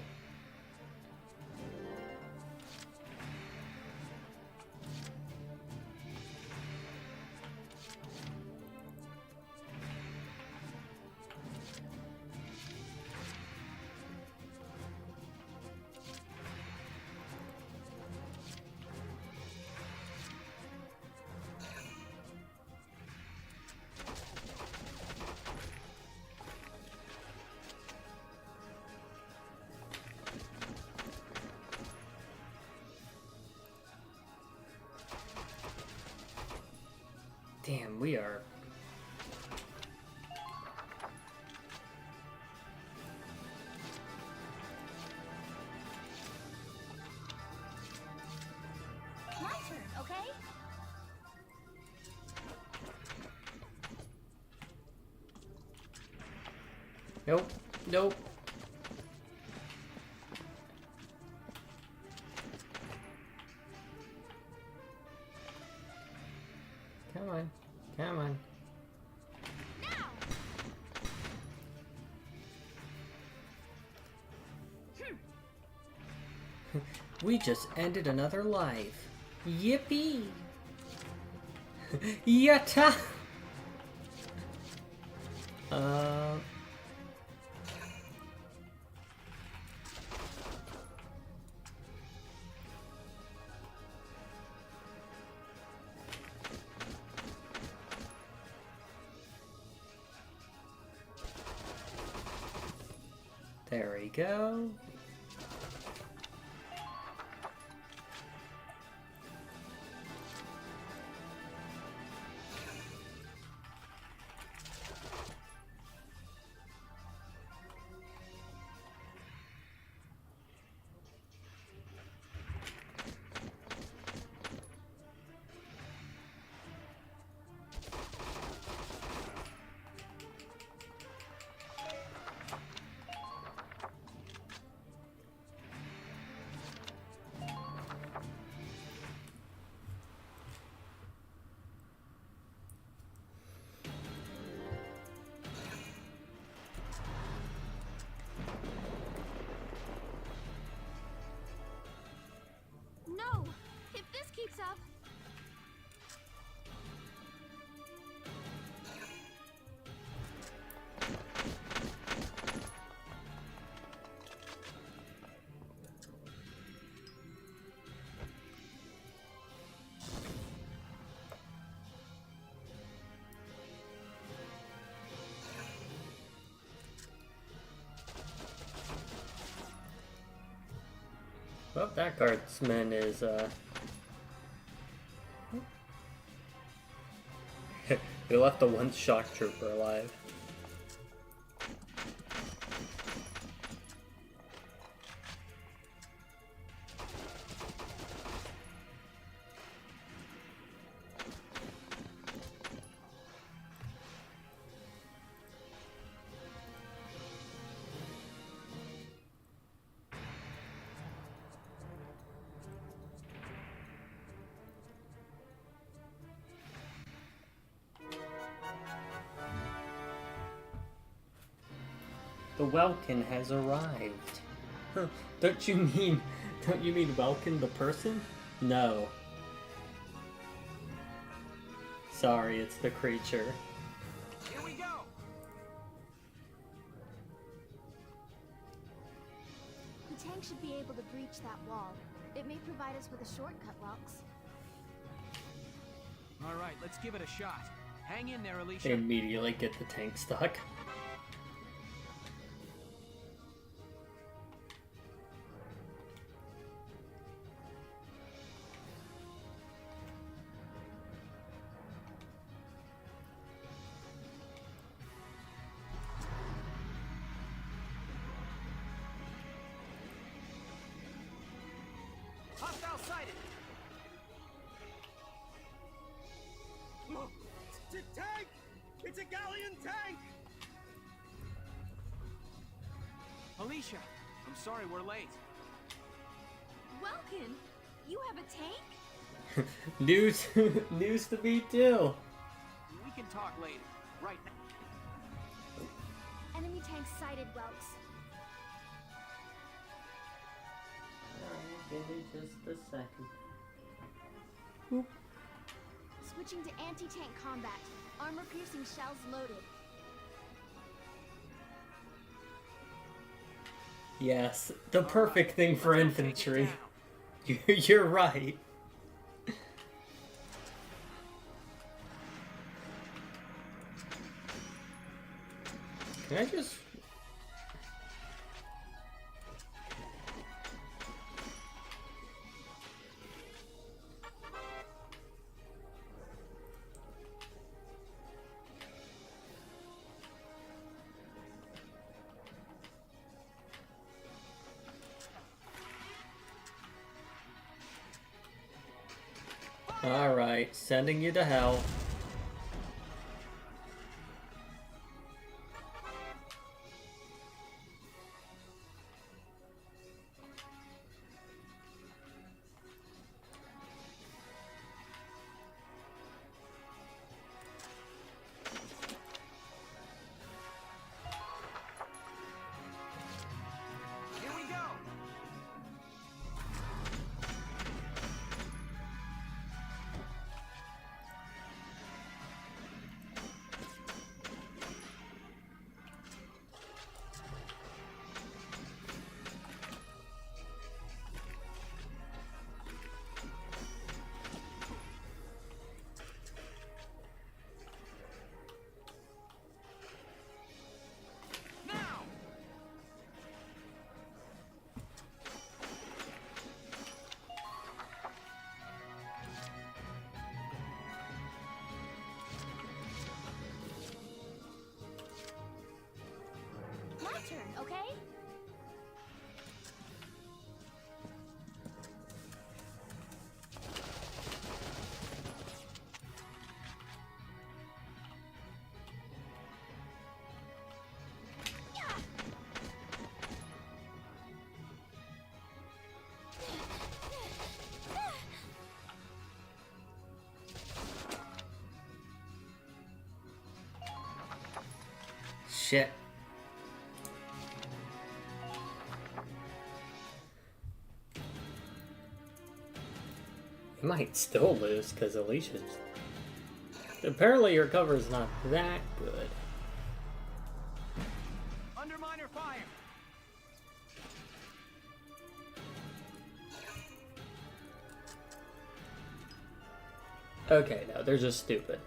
Speaker 1: Damn, we are...
Speaker 4: My turn, okay?
Speaker 1: Nope, nope. Come on, come on.
Speaker 4: Now!
Speaker 1: We just ended another life. Yippee! Yatta! There we go.
Speaker 4: No! If this keeps up...
Speaker 1: Well, that guardsman is, we left the one shock trooper alive. The Welkin has arrived. Don't you mean Don't you mean Welkin the person? No. Sorry, it's the creature.
Speaker 3: Here we go!
Speaker 6: The tank should be able to breach that wall. It may provide us with a shortcut, Welks.
Speaker 3: Alright, let's give it a shot. Hang in there, Alicia.
Speaker 1: They immediately get the tank stuck.
Speaker 3: Hostile sighted!
Speaker 11: Look! It's a tank! It's a galleon tank!
Speaker 3: Alicia, I'm sorry we're late.
Speaker 6: Welkin, you have a tank?
Speaker 1: News, news to me too.
Speaker 3: We can talk later. Right now.
Speaker 6: Enemy tank sighted, Welks.
Speaker 1: Give me just a second.
Speaker 6: Switching to anti-tank combat. Armor-piercing shells loaded.
Speaker 1: Yes, the perfect thing for
Speaker 3: Let's go take it
Speaker 1: infantry.
Speaker 3: down.
Speaker 1: You're right. Can I just... Alright, sending you to hell.
Speaker 3: Here we go! Now!
Speaker 6: My turn, okay?
Speaker 1: Shit. You might still lose because Alicia's... Apparently your cover is not that good.
Speaker 3: Underminer fire!
Speaker 1: Okay, no, they're just stupid.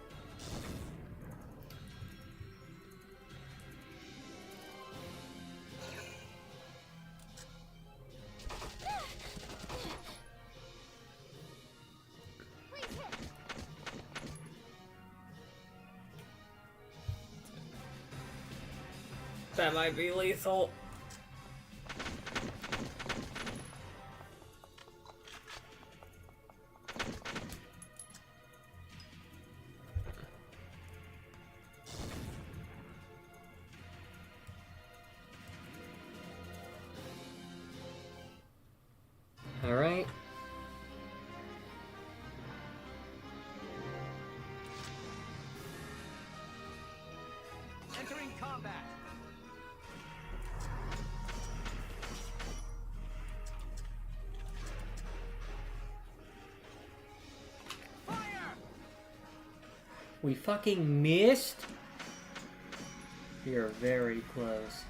Speaker 6: Please hit.
Speaker 1: That might be lethal. All right.
Speaker 3: Entering combat!
Speaker 1: We fucking missed? You're very close.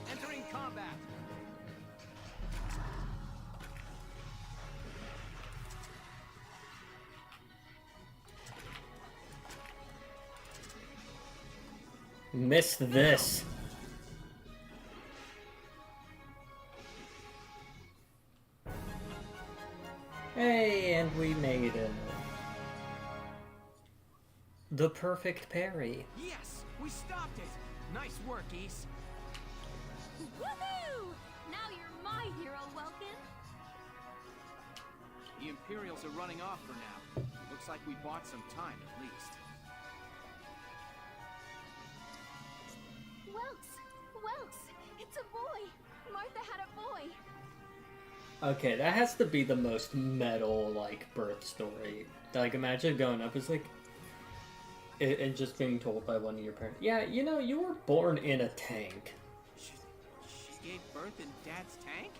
Speaker 3: Entering combat.
Speaker 1: Missed this. Hey, and we made it. The perfect parry.
Speaker 3: Yes, we stopped it. Nice work, Ys.
Speaker 5: Woohoo! Now you're my hero, Welkin.
Speaker 3: The Imperials are running off for now. Looks like we bought some time at least.
Speaker 6: Welks, it's a boy. Martha had a boy.
Speaker 1: Okay, that has to be the most metal, like, birth story. Like, imagine going up as, like, and just being told by one of your parents, yeah, you know, you were born in a tank.
Speaker 3: She gave birth in Dad's tank?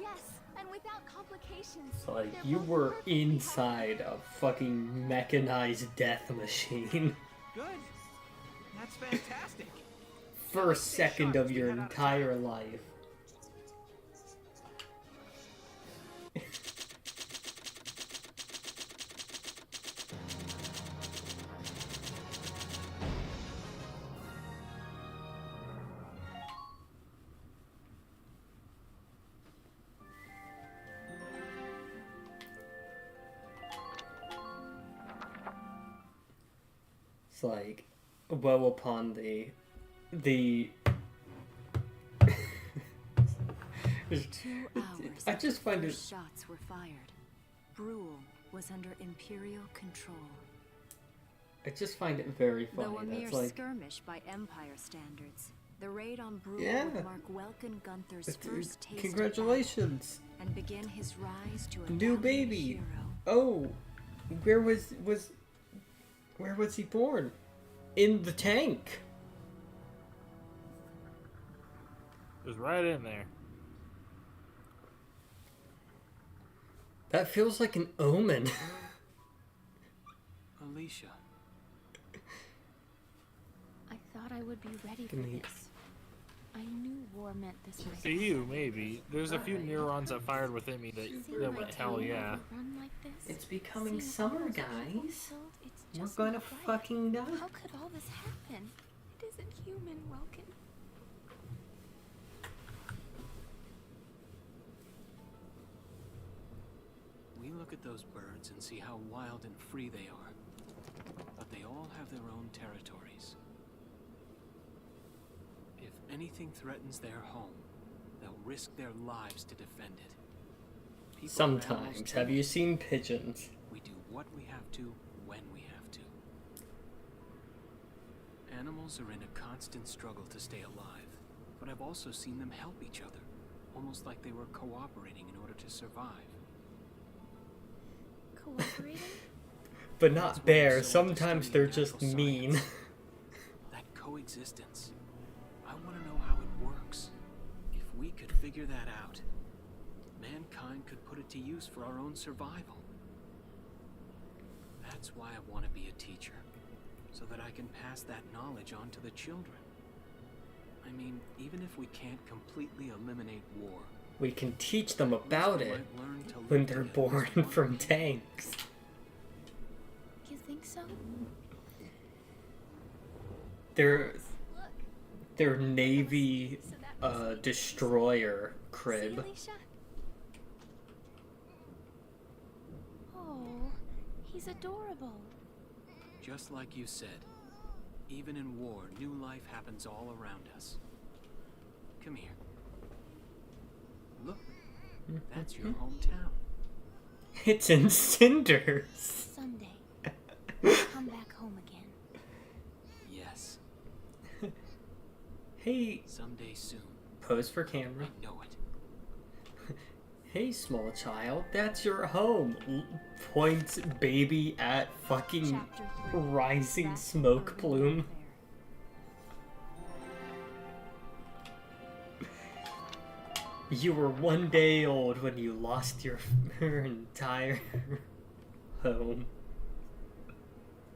Speaker 6: Yes, and without complications.
Speaker 1: So, like,
Speaker 6: They're
Speaker 1: you
Speaker 6: both
Speaker 1: were
Speaker 6: perfectly
Speaker 1: inside a fucking mechanized death machine.
Speaker 3: Good. That's fantastic.
Speaker 1: First
Speaker 3: Stay
Speaker 1: second
Speaker 3: sharp
Speaker 1: of
Speaker 3: as we
Speaker 1: your
Speaker 3: head out of
Speaker 1: entire
Speaker 3: town.
Speaker 1: life. It's like, woe upon the
Speaker 2: 2 hours
Speaker 1: I
Speaker 2: after
Speaker 1: just find
Speaker 2: the
Speaker 1: it.
Speaker 2: first shots were fired. Brule was under Imperial control.
Speaker 1: I just find it very
Speaker 2: Though
Speaker 1: funny.
Speaker 2: a mere
Speaker 1: That's like,
Speaker 2: skirmish by Empire standards, the raid on Brule
Speaker 1: Yeah.
Speaker 2: would mark Welkin Gunther's first taste
Speaker 1: congratulations,
Speaker 2: of battle and begin his rise to a
Speaker 1: new
Speaker 2: valiant
Speaker 1: baby.
Speaker 2: hero.
Speaker 1: Oh, where was he born? In the tank.
Speaker 8: It was right in there.
Speaker 1: That feels like an omen.
Speaker 7: Alicia.
Speaker 4: I thought I would be ready for
Speaker 1: Give me-
Speaker 4: this. I knew war meant this
Speaker 8: To
Speaker 4: myself.
Speaker 8: you, maybe. There's a few neurons that fired within me that went, hell yeah.
Speaker 4: Run like this?
Speaker 1: It's becoming
Speaker 4: Seeing
Speaker 1: summer,
Speaker 4: all those people
Speaker 1: guys.
Speaker 4: killed, it's
Speaker 1: We're
Speaker 4: just
Speaker 1: gonna
Speaker 4: not right.
Speaker 1: fucking die.
Speaker 4: How could all this happen? It isn't human, Welkin.
Speaker 7: We look at those birds and see how wild and free they are. But they all have their own territories. If anything threatens their home, they'll risk their lives to defend it. People are animals
Speaker 1: Sometimes.
Speaker 7: too.
Speaker 1: Have you seen pigeons?
Speaker 7: We do what we have to, when we have to. Animals are in a constant struggle to stay alive, but I've also seen them help each other, almost like they were cooperating in order to survive.
Speaker 4: Cooperating?
Speaker 1: But
Speaker 7: That's
Speaker 1: not
Speaker 7: why I'm
Speaker 1: bears.
Speaker 7: so into
Speaker 1: Sometimes
Speaker 7: studying
Speaker 1: they're just
Speaker 7: natural
Speaker 1: mean.
Speaker 7: science. That coexistence. I want to know how it works. If we could figure that out, mankind could put it to use for our own survival. That's why I want to be a teacher, so that I can pass that knowledge on to the children. I mean, even if we can't completely eliminate war,
Speaker 1: We can teach them about
Speaker 7: we
Speaker 1: it
Speaker 7: might learn to
Speaker 1: when
Speaker 7: live
Speaker 1: they're
Speaker 7: together
Speaker 1: born
Speaker 7: as one.
Speaker 1: from tanks.
Speaker 4: You think so?
Speaker 1: Their Navy destroyer
Speaker 4: See,
Speaker 1: crib.
Speaker 4: Alicia? Oh, he's adorable.
Speaker 7: Just like you said, even in war, new life happens all around us. Come here. Look, that's your hometown.
Speaker 1: It's in cinders.
Speaker 4: Someday, I'll come back home again.
Speaker 7: Yes,
Speaker 1: Hey,
Speaker 7: someday soon.
Speaker 1: pose for camera.
Speaker 7: I know it.
Speaker 1: Hey, small child, that's your home. Points baby at fucking
Speaker 2: Chapter 3.
Speaker 1: rising
Speaker 2: Vast
Speaker 1: smoke
Speaker 2: urban
Speaker 1: plume.
Speaker 2: warfare.
Speaker 1: You were 1 day old when you lost your entire home.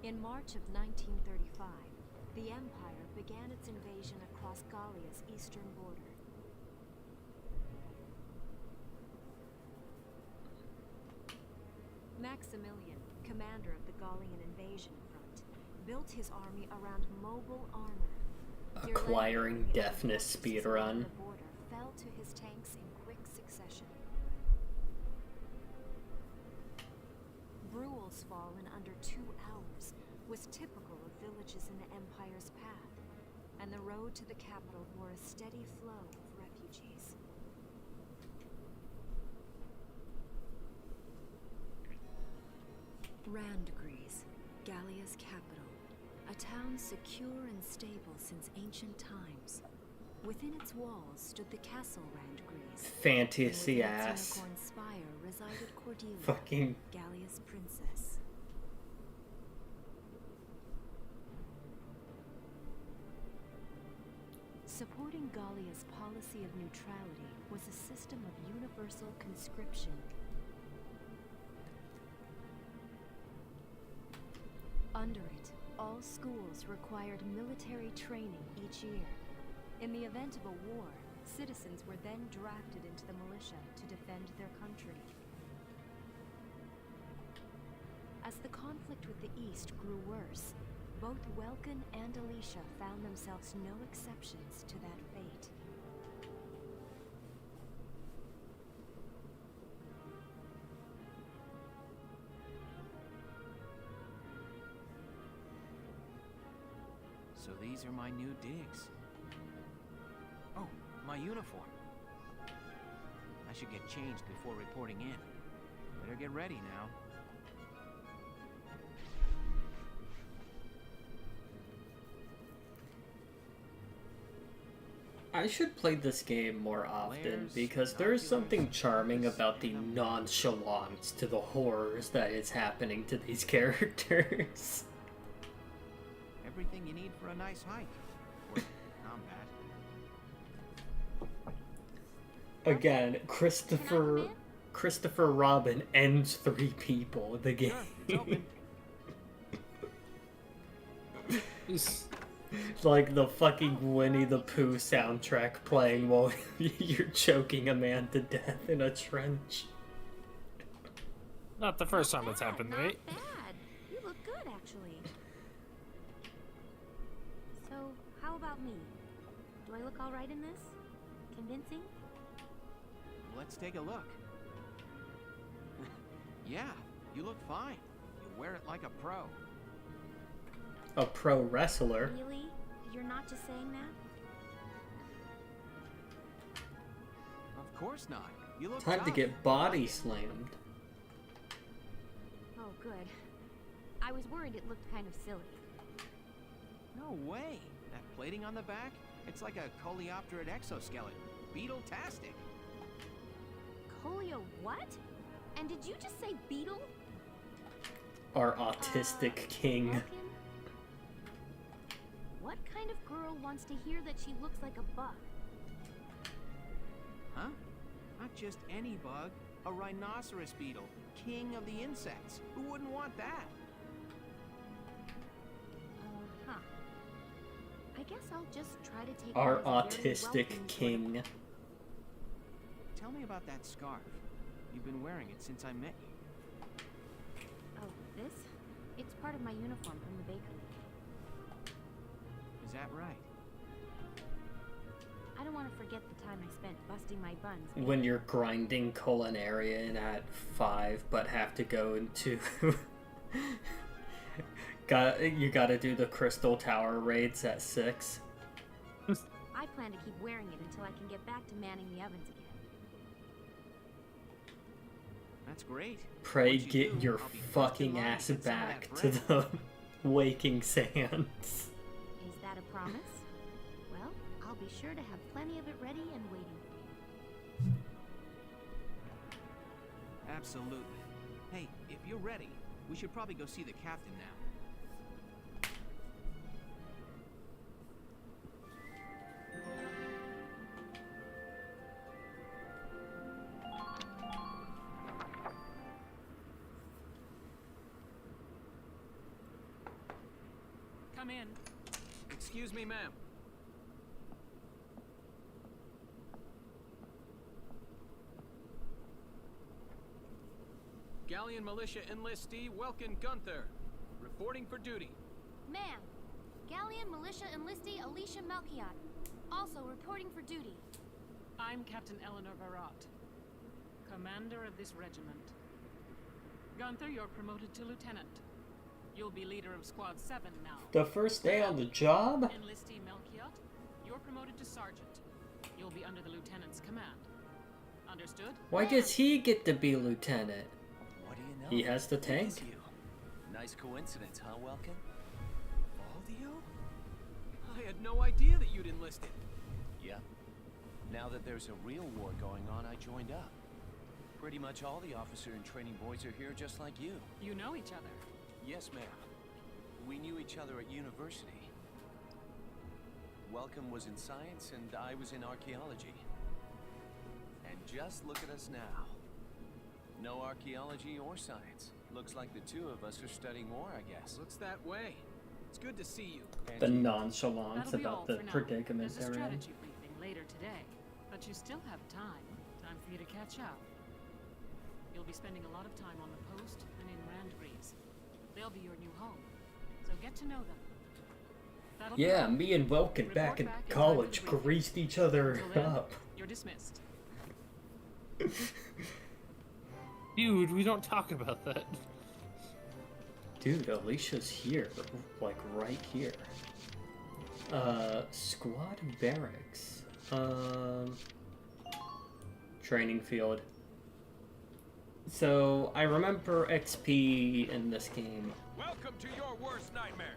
Speaker 2: In March of 1935, the Empire began its invasion across Gallia's eastern border. Maximilian, commander of the Gallian invasion front, built his army around mobile armor.
Speaker 1: Acquiring deafness speedrun.
Speaker 2: The border fell to his tanks in quick succession. Bruhl's fall in under 2 hours was typical of villages in the Empire's path, and the road to the capital bore a steady flow of refugees. Randgries, Gallia's capital, a town secure and stable since ancient times. Within its walls stood the castle Randgries.
Speaker 1: Fantasy ass.
Speaker 2: Unicorn spire resided Cordelia,
Speaker 1: Fucking
Speaker 2: Gallia's princess. Supporting Gallia's policy of neutrality was a system of universal conscription. Under it, all schools required military training each year. In the event of a war, citizens were then drafted into the militia to defend their country. As the conflict with the East grew worse, both Welkin and Alicia found themselves no exceptions to that fate.
Speaker 3: So these are my new digs. Oh, my uniform. I should get changed before reporting in. Better get ready now.
Speaker 1: I should play this game more often because there is something charming about the nonchalance to the horrors that is happening to these characters.
Speaker 3: Everything you need for a nice hike. Or combat.
Speaker 1: Again, Christopher Robin ends 3 people in the game. It's like the fucking Winnie the Pooh soundtrack playing while you're choking a man to death in a trench.
Speaker 8: Not the first time it's happened to me.
Speaker 4: Not bad. You look good, actually. So, how about me? Do I look all right in this? Convincing?
Speaker 3: Let's take a look. Yeah, you look fine. You wear it like a pro.
Speaker 1: A pro wrestler.
Speaker 4: Really? You're not just saying that?
Speaker 3: Of course not. You look
Speaker 1: Time to
Speaker 3: tough.
Speaker 1: get body slammed.
Speaker 4: Oh, good. I was worried it looked kind of silly.
Speaker 3: No way. That plating on the back? It's like a coleopterate exoskeleton. Beetle-tastic.
Speaker 4: Colio what? And did you just say beetle?
Speaker 1: Our autistic king.
Speaker 4: Vulcan? What kind of girl wants to hear that she looks like a bug?
Speaker 3: Huh? Not just any bug. A rhinoceros beetle. King of the insects. Who wouldn't want that?
Speaker 4: Huh. I guess I'll just try to take
Speaker 1: Our
Speaker 4: it as a very
Speaker 1: autistic
Speaker 4: welcoming
Speaker 1: king.
Speaker 4: sort
Speaker 3: Tell me about that scarf. You've been wearing it since I met you.
Speaker 4: of- Oh, this? It's part of my uniform from the bakery.
Speaker 3: Is that right?
Speaker 4: I don't want to forget the time I spent busting my buns.
Speaker 1: When you're grinding culinarian at 5, but have to go into... you gotta do the Crystal Tower raids at 6.
Speaker 4: I plan to keep wearing it until I can get back to manning the ovens again.
Speaker 3: That's great.
Speaker 1: Pray
Speaker 3: Once you
Speaker 1: get
Speaker 3: do,
Speaker 1: your
Speaker 3: I'll be first in
Speaker 1: fucking
Speaker 3: line to
Speaker 1: ass
Speaker 3: get some of
Speaker 1: back
Speaker 3: that
Speaker 1: to
Speaker 3: bread.
Speaker 1: the waking sands.
Speaker 4: Is that a promise? Well, I'll be sure to have plenty of it ready and waiting for you.
Speaker 3: Absolutely. Hey, if you're ready, we should probably go see the captain now.
Speaker 5: Come in.
Speaker 7: Excuse me, ma'am. Galleon Militia Enlistee Welkin Gunther, reporting for duty.
Speaker 4: Ma'am, Galleon Militia Enlistee Alicia Melchiot, also reporting for duty.
Speaker 5: I'm Captain Eleanor Varrot, commander of this regiment. Gunther, you're promoted to lieutenant. You'll be leader of Squad 7 now.
Speaker 1: The first day on the job?
Speaker 5: Enlistee Melchiot, you're promoted to sergeant. You'll be under the lieutenant's command. Understood?
Speaker 1: Why does he get to be lieutenant?
Speaker 10: What do you know?
Speaker 1: He has the
Speaker 10: It
Speaker 1: tank?
Speaker 10: is you. Nice coincidence, huh, Welkin?
Speaker 7: Valdio? I had no idea that you'd enlisted.
Speaker 10: Yep. Now that there's a real war going on, I joined up. Pretty much all the officer and training boys are here just like you.
Speaker 5: You know each other.
Speaker 10: Yes, ma'am. We knew each other at university. Welcome was in science and I was in archaeology. And just look at us now. No archaeology or science. Looks like the two of us are studying war, I guess.
Speaker 7: Looks that way. It's good to see you.
Speaker 10: And
Speaker 1: The
Speaker 10: you-
Speaker 1: nonchalance
Speaker 5: That'll be all
Speaker 1: about the
Speaker 5: for now.
Speaker 1: predicament
Speaker 5: There's a
Speaker 1: they're in.
Speaker 5: strategy briefing later today, but you still have time. Time for you to catch up. You'll be spending a lot of time on the post and in Randgreaves. They'll be your new home, so get to know them. That'll be
Speaker 1: Yeah,
Speaker 5: all.
Speaker 1: me and Welkin back
Speaker 5: Report
Speaker 1: in
Speaker 5: back in
Speaker 1: college
Speaker 5: time for the briefing.
Speaker 1: greased each other
Speaker 5: Until then,
Speaker 1: up.
Speaker 5: You're dismissed.
Speaker 8: Dude, we don't talk about that.
Speaker 1: Dude, Alicia's here. Like, right here. Squad barracks. Training field. So, I remember XP in this game.
Speaker 9: Welcome to your worst nightmare.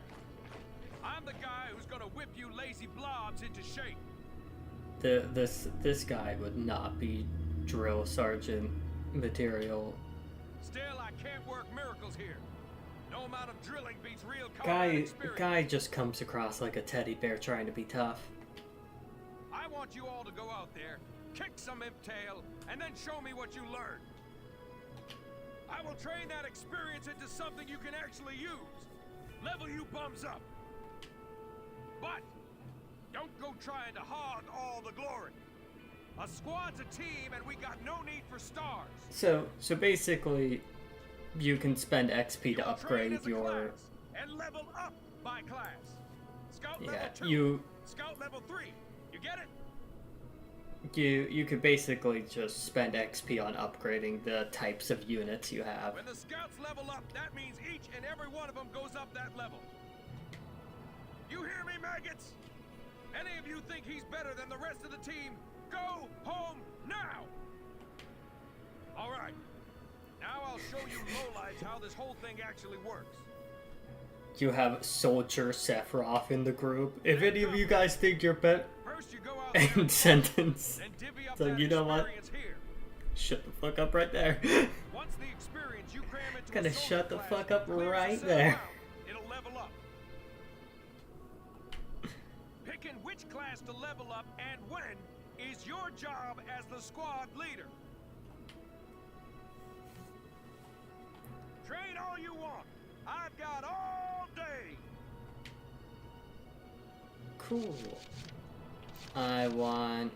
Speaker 9: I'm the guy who's gonna whip you lazy blobs into shape.
Speaker 1: This guy would not be drill sergeant material.
Speaker 9: Still, I can't work miracles here. No amount of drilling beats real combat experience.
Speaker 1: Guy just comes across like a teddy bear trying to be tough.
Speaker 9: I want you all to go out there, kick some imp tail, and then show me what you learned. I will train that experience into something you can actually use. Level you bums up. But don't go trying to hog all the glory. A squad's a team, and we got no need for stars.
Speaker 1: So basically, you can spend XP to
Speaker 9: You'll train
Speaker 1: upgrade
Speaker 9: as a
Speaker 1: your.
Speaker 9: class and level up by class. Scout
Speaker 1: Yeah,
Speaker 9: level 2.
Speaker 1: you
Speaker 9: Scout level 3. You get it?
Speaker 1: you could basically just spend XP on upgrading the types of units you have.
Speaker 9: When the scouts level up, that means each and every one of them goes up that level. You hear me, maggots? Any of you think he's better than the rest of the team? Go home now! All right. Now I'll show you lowlights how this whole thing actually works.
Speaker 1: You have Soldier Sephiroth in the group. If any of you guys think you're better,
Speaker 9: First you go out
Speaker 1: end
Speaker 9: there,
Speaker 1: sentence.
Speaker 9: then divvy up
Speaker 1: So
Speaker 9: that
Speaker 1: you know what?
Speaker 9: experience here.
Speaker 1: Shut the fuck up right there.
Speaker 9: Once the experience you cram into
Speaker 1: Gonna
Speaker 9: a soldier
Speaker 1: shut the
Speaker 9: class
Speaker 1: fuck up
Speaker 9: clears the
Speaker 1: right
Speaker 9: center
Speaker 1: there.
Speaker 9: round, it'll level up. Picking which class to level up and when is your job as the squad leader. Train all you want. I've got all day.
Speaker 1: Cool. I want.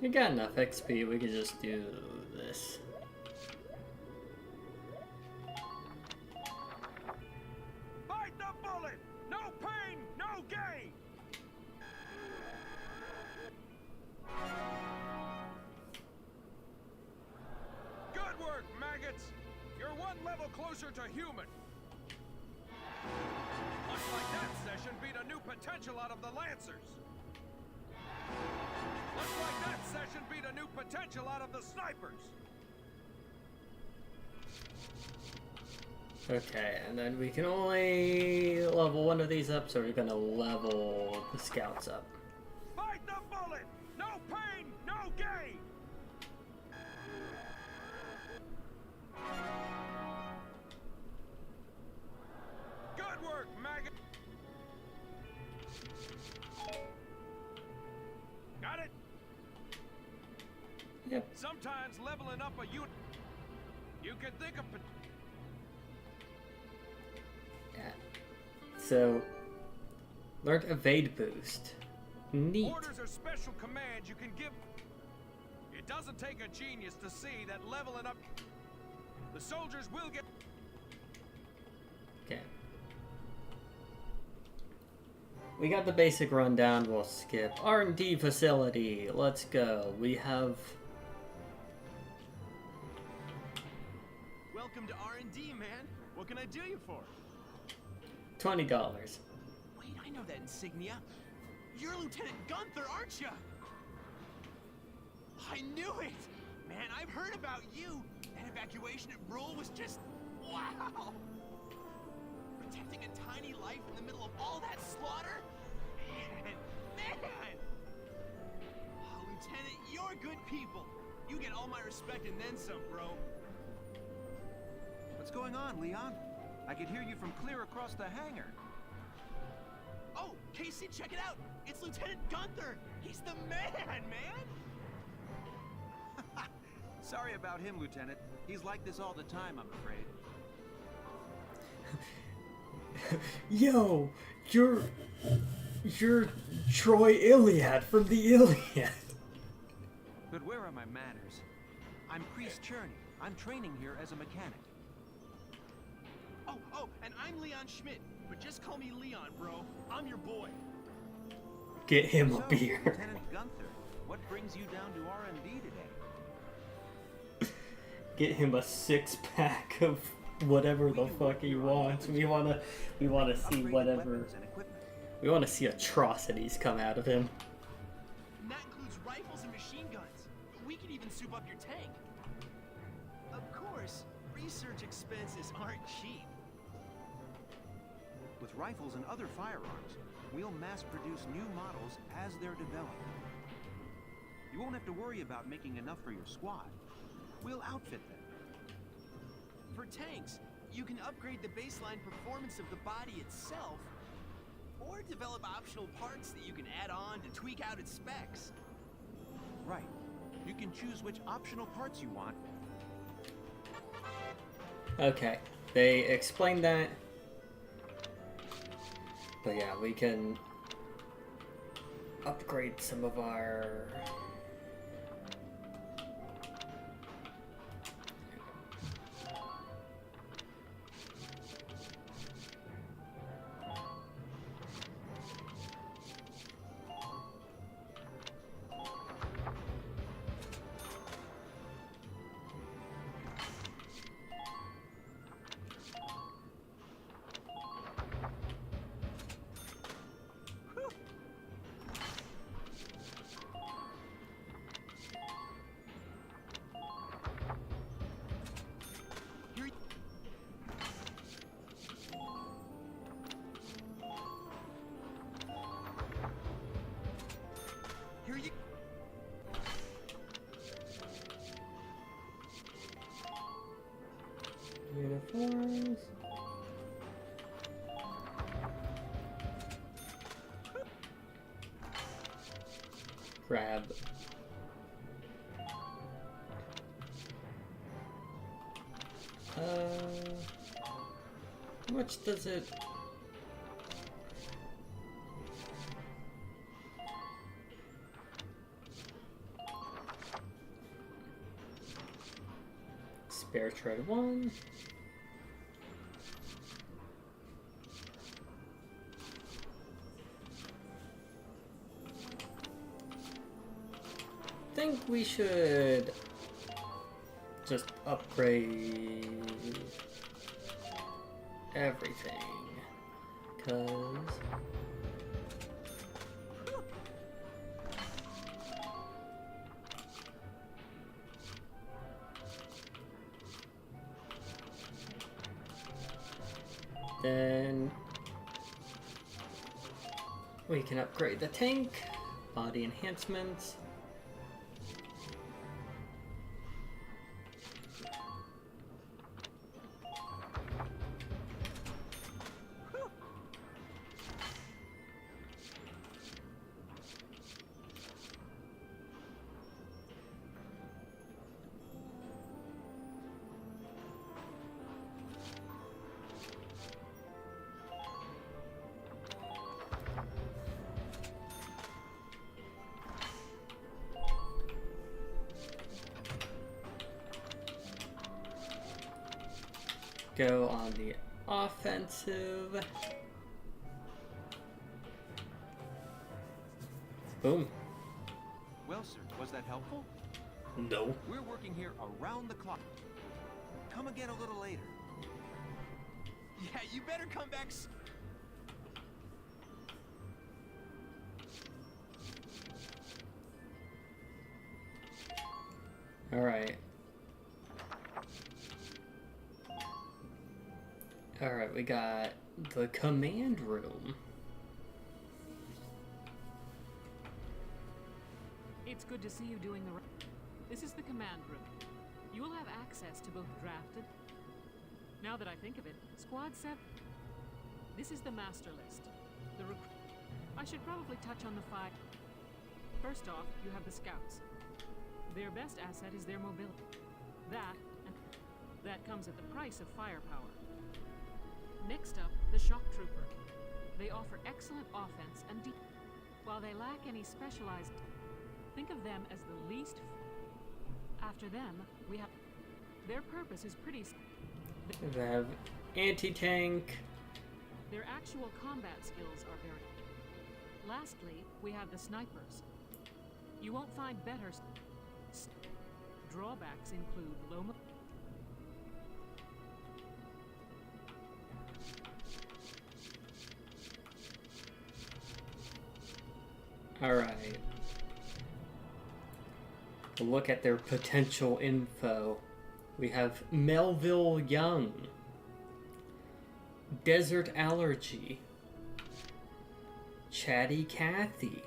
Speaker 1: We got enough XP, we could just do this.
Speaker 9: Bite the bullet! No pain, no gain! Good work, maggots! You're one level closer to human. Looks like that session beat a new potential out of the Lancers. Looks like that session beat a new potential out of the snipers.
Speaker 1: Okay, and then we can only level one of these up, so we're gonna level the scouts up.
Speaker 9: Bite the bullet! No pain, no gain! Good work, maggot! Got it?
Speaker 1: Yep.
Speaker 9: Sometimes leveling up a unit, you can think of.
Speaker 1: Yeah. So, learned evade boost. Neat.
Speaker 9: Orders are special commands you can give. It doesn't take a genius to see that leveling up. The soldiers will get.
Speaker 1: Okay. We got the basic rundown. We'll skip R&D facility. Let's go. We have.
Speaker 10: Welcome to R&D, man. What can I do you for?
Speaker 1: $20.
Speaker 10: Wait, I know that insignia. You're Lieutenant Gunther, aren't you? I knew it! Man, I've heard about you. That evacuation at Brule was just... wow! Protecting a tiny life in the middle of all that slaughter? Man! Oh, Lieutenant, you're good people. You get all my respect and then some, bro.
Speaker 3: What's going on, Leon? I could hear you from clear across the hangar.
Speaker 10: Oh, Casey, check it out! It's Lieutenant Gunther! He's the man!
Speaker 3: Sorry about him, Lieutenant. He's like this all the time, I'm afraid.
Speaker 1: Yo, you're Troy Iliad from the Iliad.
Speaker 3: But where are my manners? I'm Priest Cherney. I'm training here as a mechanic.
Speaker 10: Oh, and I'm Leon Schmidt, but just call me Leon, bro. I'm your boy.
Speaker 1: Get him a
Speaker 3: So,
Speaker 1: beer.
Speaker 3: Lieutenant Gunther, what brings you down to R&D today?
Speaker 1: Get him a 6-pack of whatever the fuck he wants. We wanna see
Speaker 3: Upgraded
Speaker 1: whatever.
Speaker 3: weapons and equipment.
Speaker 1: We wanna see atrocities come out of him.
Speaker 10: And that includes rifles and machine guns. We could even soup up your tank. Of course, research expenses aren't cheap.
Speaker 3: With rifles and other firearms, we'll mass-produce new models as they're developed. You won't have to worry about making enough for your squad. We'll outfit them.
Speaker 10: For tanks, you can upgrade the baseline performance of the body itself, or develop optional parts that you can add on to tweak out its specs.
Speaker 3: Right. You can choose which optional parts you want.
Speaker 1: Okay, they explained that. But yeah, we can upgrade some of our...
Speaker 10: Here you...
Speaker 1: Uniforms. Grab. How much does it... Spare tread 1. Think we should just upgrade everything, cause then we can upgrade the tank, body enhancements. go on the offensive. Boom.
Speaker 3: Well, sir, was that helpful?
Speaker 8: No.
Speaker 3: We're working here around the clock. Come again a little later.
Speaker 10: Yeah, you better come back.
Speaker 1: Alright. Alright, we got the command room.
Speaker 5: It's good to see you doing the right. This is the command room. You will have access to both drafted. Now that I think of it, Squad 7. This is the master list. I should probably touch on the 5. First off, you have the scouts. Their best asset is their mobility. That comes at the price of firepower. Next up, the shock trooper. They offer excellent offense and while they lack any specialized, think of them as the least. After them, we have their purpose is pretty.
Speaker 1: They have anti-tank.
Speaker 5: Their actual combat skills are very. Lastly, we have the snipers. You won't find better. Drawbacks include low.
Speaker 1: Alright. Look at their potential info. We have Melville Young. Desert Allergy. Chatty Cathy.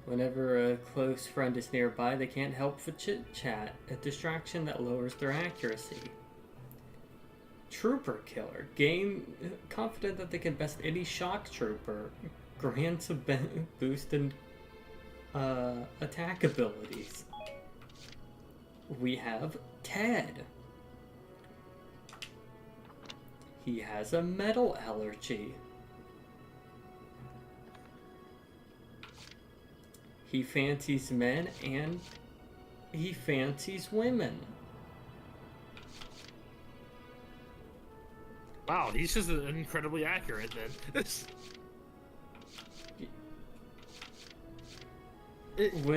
Speaker 1: Whenever a close friend is nearby, they can't help but chit-chat, a distraction that lowers their accuracy. Trooper Killer. Game confident that they can best any shock trooper. Grants a boost in attack abilities. We have Ted. He has a metal allergy. He fancies men and he fancies women.
Speaker 8: Wow, he's just incredibly accurate then. Is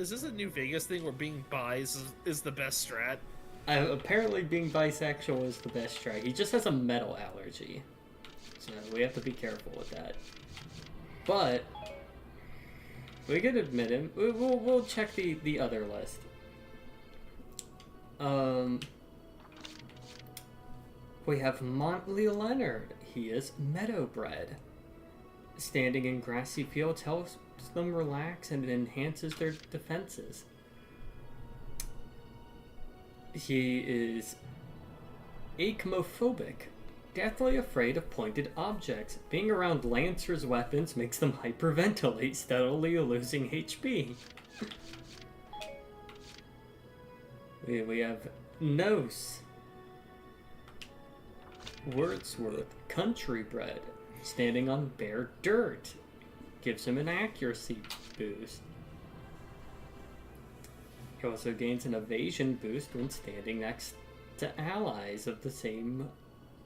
Speaker 8: this a New Vegas thing where being bi is the best strat?
Speaker 1: Apparently being bisexual is the best strat. He just has a metal allergy. So we have to be careful with that. But we could admit him. We'll check the other list. We have Motley Leonard. He is meadowbred. Standing in grassy fields helps them relax and enhances their defenses. He is acmophobic, deathly afraid of pointed objects. Being around Lancer's weapons makes them hyperventilate, steadily losing HP. We have Nose. Wordsworth, countrybred, standing on bare dirt. Gives him an accuracy boost. He also gains an evasion boost when standing next to allies of the same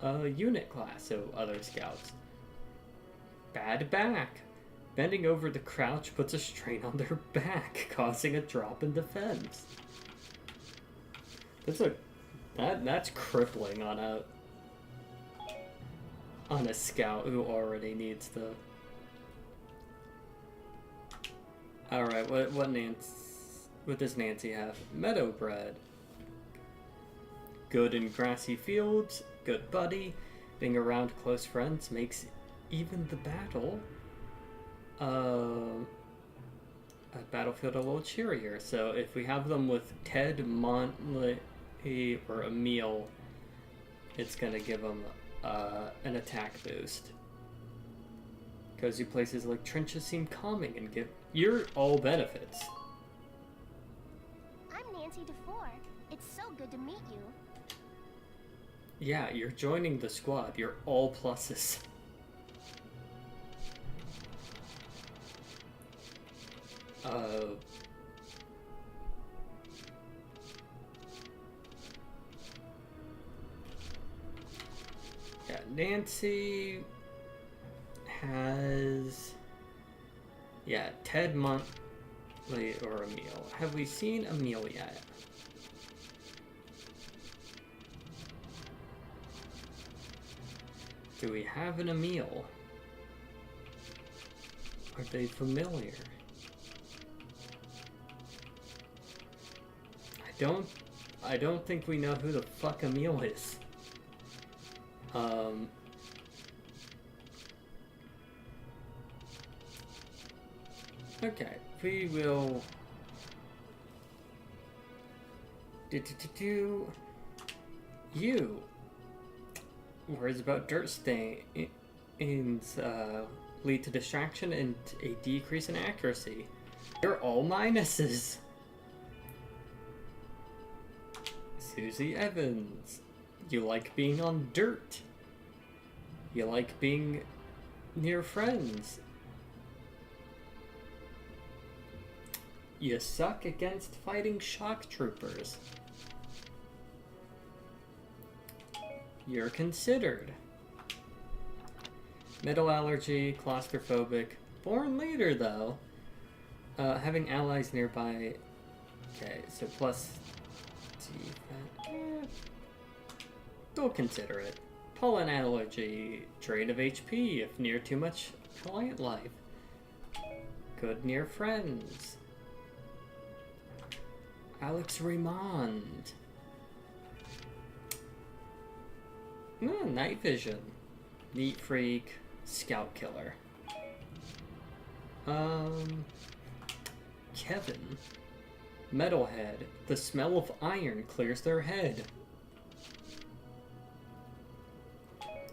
Speaker 1: unit class, so other scouts. Bad back. Bending over to crouch puts a strain on their back, causing a drop in defense. That's crippling on a scout who already needs the. All right, what does Nancy have? Meadowbred. Good in grassy fields, good buddy. Being around close friends makes even the battle, a battlefield a little cheerier. So if we have them with Ted, Montley, or Emil, it's gonna give them an attack boost. Cozy places like trenches seem calming and give you're all benefits.
Speaker 4: I'm Nancy DeFore. It's so good to meet you.
Speaker 1: Yeah, you're joining the squad. You're all pluses. Nancy has... Yeah, Ted monthly or Emil. Have we seen Emil yet? Do we have an Emil? Are they familiar? I don't think we know who the fuck Emil is. Okay, we will you. Worries about dirt stains lead to distraction and a decrease in accuracy. You're all minuses. Susie Evans. You like being on dirt. You like being near friends. You suck against fighting shock troopers. You're considered. Metal allergy, claustrophobic. Born later, though. Having allies nearby. Okay, so plus... We'll consider it. Pollen allergy. Drain of HP if near too much client life. Good near friends. Alex Raymond. Night vision. Neat freak. Scout killer. Kevin. Metalhead. The smell of iron clears their head.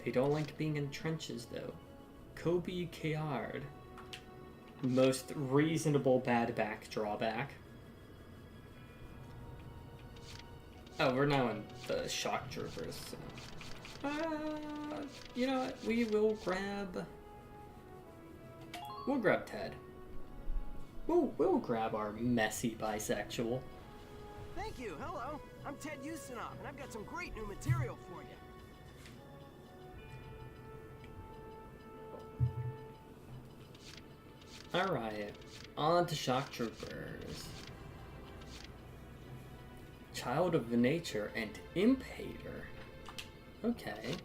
Speaker 1: They don't like being in trenches, though. Kobe Kayard. Most reasonable bad back drawback. Oh, we're now in the shock troopers. So. You know what? We'll grab Ted. We'll grab our messy bisexual.
Speaker 11: Thank you. Hello. I'm Ted Ustinov, and I've got some great new material for you.
Speaker 1: Alright, on to shock troopers. Child of Nature and Imp-Hater. Okay.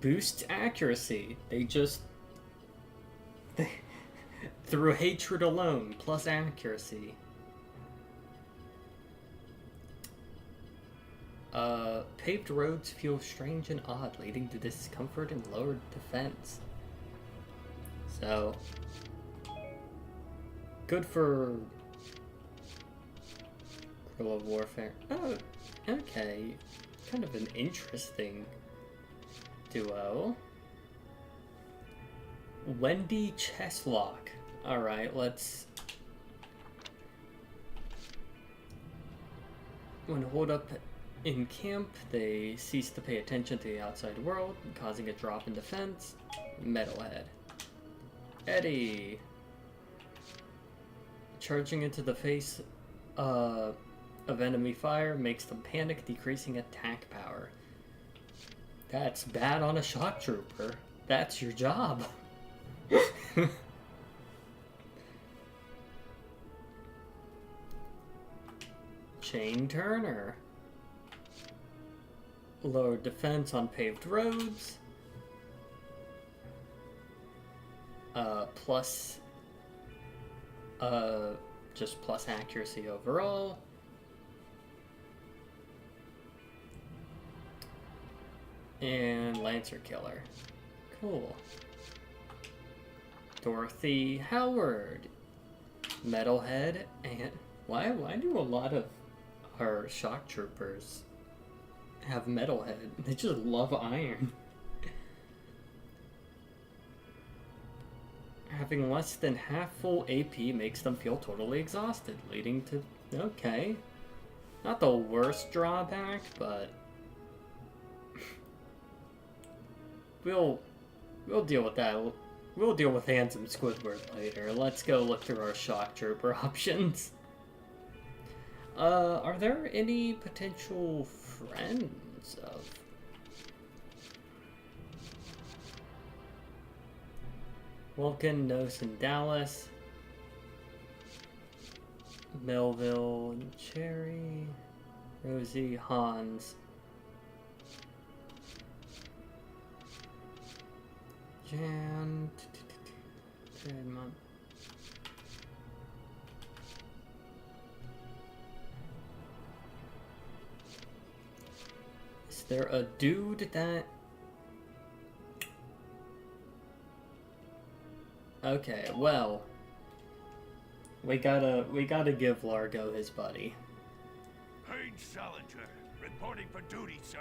Speaker 1: Boosts accuracy. They just... through hatred alone, plus accuracy. Paved roads feel strange and odd, leading to discomfort and lowered defense. So... good for... guerrilla warfare. Oh, okay. Kind of an interesting duo. Wendy Chesslock. Alright, let's... When holed up in camp, they cease to pay attention to the outside world, causing a drop in defense. Metalhead. Eddie. Charging into the face of enemy fire makes them panic, decreasing attack power. That's bad on a shock trooper. That's your job. Chain Turner. Lower defense on paved roads. Just plus accuracy overall. And Lancer Killer. Cool. Dorothy Howard. Metalhead. And why do a lot of our shock troopers have Metalhead? They just love iron. Having less than half full AP makes them feel totally exhausted, leading to... okay. Not the worst drawback, but... We'll deal with that. We'll deal with Handsome Squidward later. Let's go look through our shock trooper options. Are there any potential friends of Vulcan, Nos, and Dallas. Melville and Cherry. Rosie, Hans. Jan. Mom. Is there a dude that... Okay, well... We gotta give Largo his buddy.
Speaker 9: Page Salinger, reporting for duty, sir.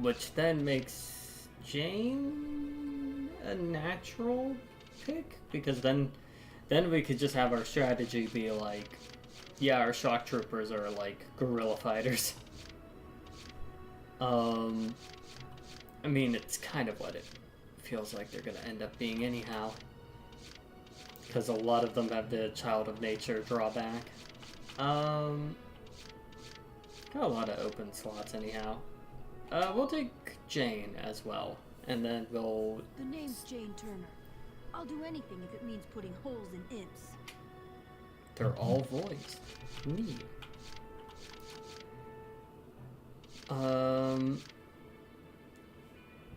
Speaker 1: Which then makes Jane a natural pick, because then we could just have our strategy be like, yeah, our shock troopers are like guerrilla fighters. I mean, it's kind of what it feels like they're gonna end up being anyhow, because a lot of them have the Child of Nature drawback. Got a lot of open slots anyhow. We'll take Jane as well, and then we'll...
Speaker 2: The name's Jane Turner. I'll do anything if it means putting holes in imps.
Speaker 1: They're all voiced. Neat.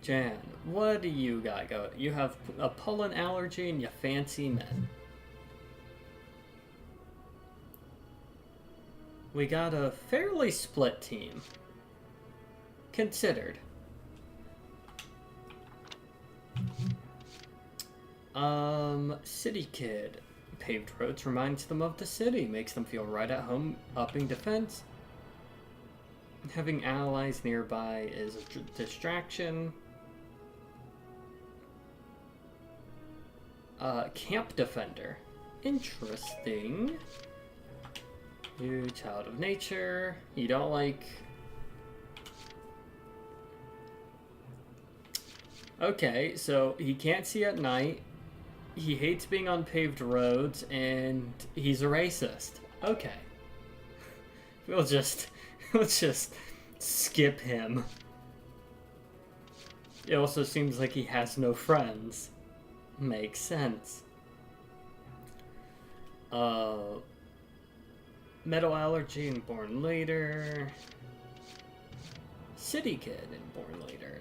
Speaker 1: Jan, what do you got going? You have a pollen allergy and you fancy men. We got a fairly split team. Considered. City kid. Paved roads reminds them of the city, makes them feel right at home, upping defense. Having allies nearby is a distraction. Camp defender. Interesting. You Child of Nature. You don't like... Okay, so he can't see at night. He hates being on paved roads, and he's a racist. Okay. We'll just skip him. It also seems like he has no friends. Makes sense. Metal allergy and born later. City kid and born later.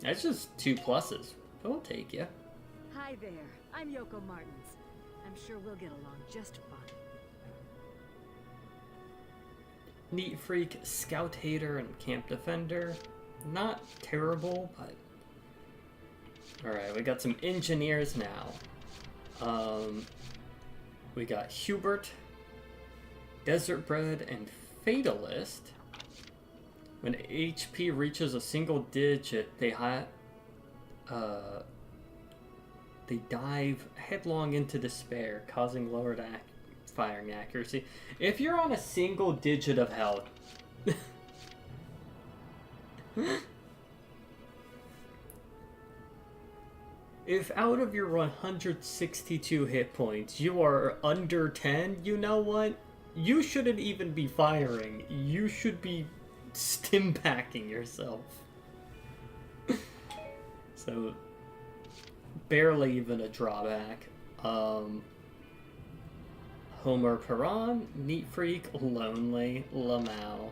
Speaker 1: That's just 2 pluses. We'll take you.
Speaker 2: Hi there. I'm Yoko Martins. I'm sure we'll get along just fine.
Speaker 1: Neat freak, scout hater, and camp defender. Not terrible, but... Alright, we got some engineers now. We got Hubert, Desert Bread, and Fatalist. When HP reaches a single digit, they dive headlong into despair, causing lowered firing accuracy. If you're on a single digit of health... If out of your 162 hit points, you are under 10, you know what? You shouldn't even be firing. You should be stim packing yourself. So, barely even a drawback. Homer Piran, Neat Freak, Lonely, Lamau.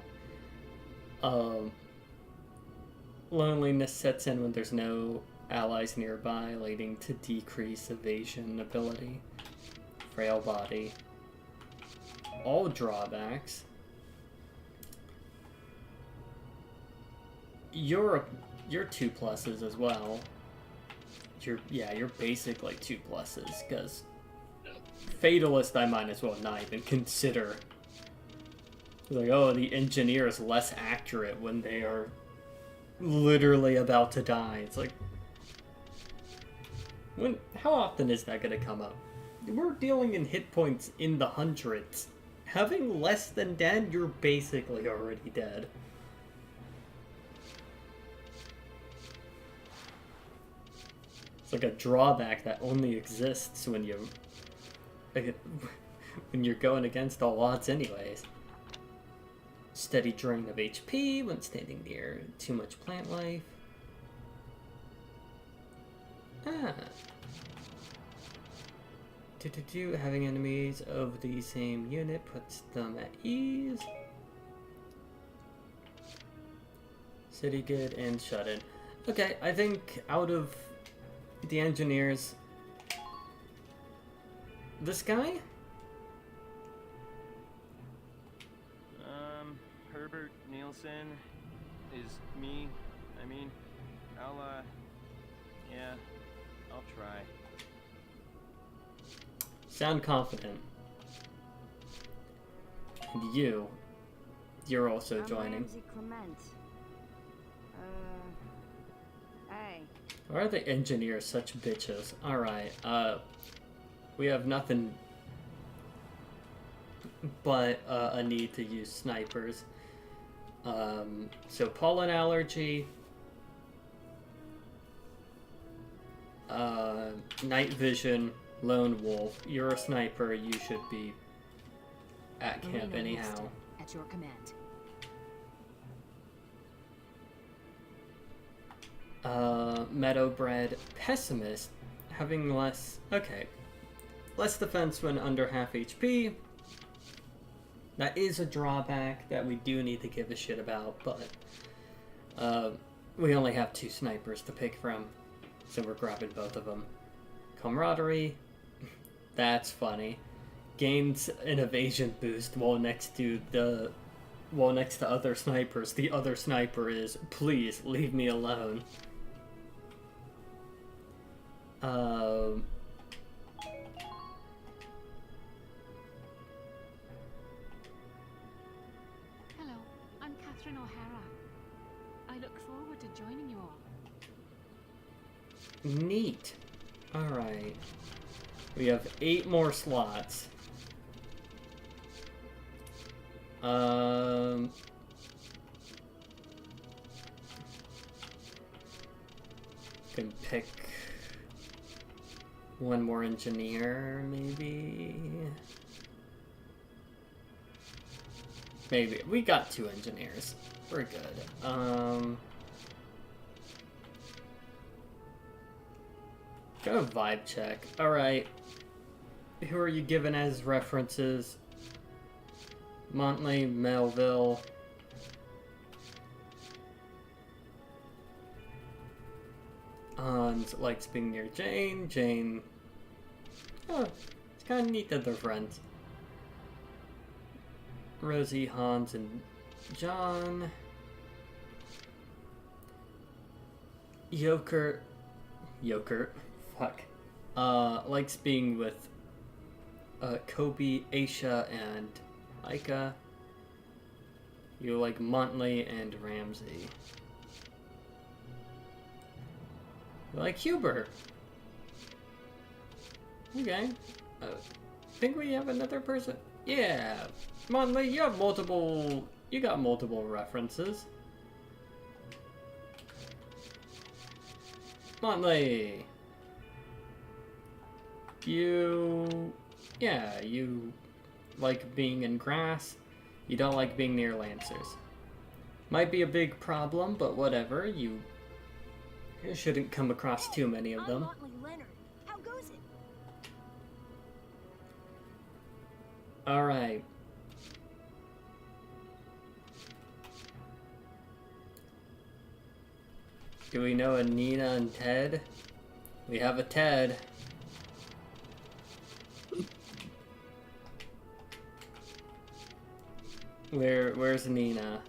Speaker 1: Loneliness sets in when there's no allies nearby, leading to decreased evasion ability. Frail body. All drawbacks. You're 2 pluses as well. You're basically 2 pluses, because Fatalist I might as well not even consider. Like, oh, the engineer is less accurate when they are literally about to die. It's like, how often is that going to come up? We're dealing in hit points in the hundreds. Having less than 10, you're basically already dead. It's like a drawback that only exists when you... when you're going against all odds anyways. Steady drain of HP when standing near too much plant life. Ah. Having enemies of the same unit puts them at ease. City good and shut in. Okay, I think out of the engineers, this guy?
Speaker 3: Herbert Nielsen is me. I mean, yeah, I'll try.
Speaker 1: Sound confident. And you're also joining.
Speaker 12: Ramsey Clement. Hey.
Speaker 1: Why are the engineers such bitches? Alright, we have nothing but a need to use snipers. So pollen allergy, night vision, lone wolf. You're a sniper, you should be at camp anyhow.
Speaker 2: At your command.
Speaker 1: Meadowbred pessimist, having less defense when under half HP. That is a drawback that we do need to give a shit about, but we only have 2 snipers to pick from, so we're grabbing both of them. Camaraderie, that's funny. Gains an evasion boost while next to other snipers. The other sniper is, please leave me alone.
Speaker 5: Hello, I'm Catherine O'Hara. I look forward to joining you all.
Speaker 1: Neat. Alright. We have 8 more slots. Can pick one more engineer, maybe? Maybe. We got 2 engineers. We're good. Go to vibe check. Alright. Who are you given as references? Montley, Melville. Hans likes being near Jane. Jane. Oh, it's kind of neat that they're friends. Rosie, Hans, and John. Yokert. Fuck. Likes being with Kobe, Aisha, and Micah. You like Montley and Ramsey. You like Hubert. Okay. Think we have another person? Yeah. Montley, you got multiple references. Montley. You like being in grass. You don't like being near Lancers. Might be a big problem, but whatever. You shouldn't come across too many of them.
Speaker 4: Leonard. How goes it?
Speaker 1: Alright. Do we know a Nina and Ted? We have a Ted. Where's Nina?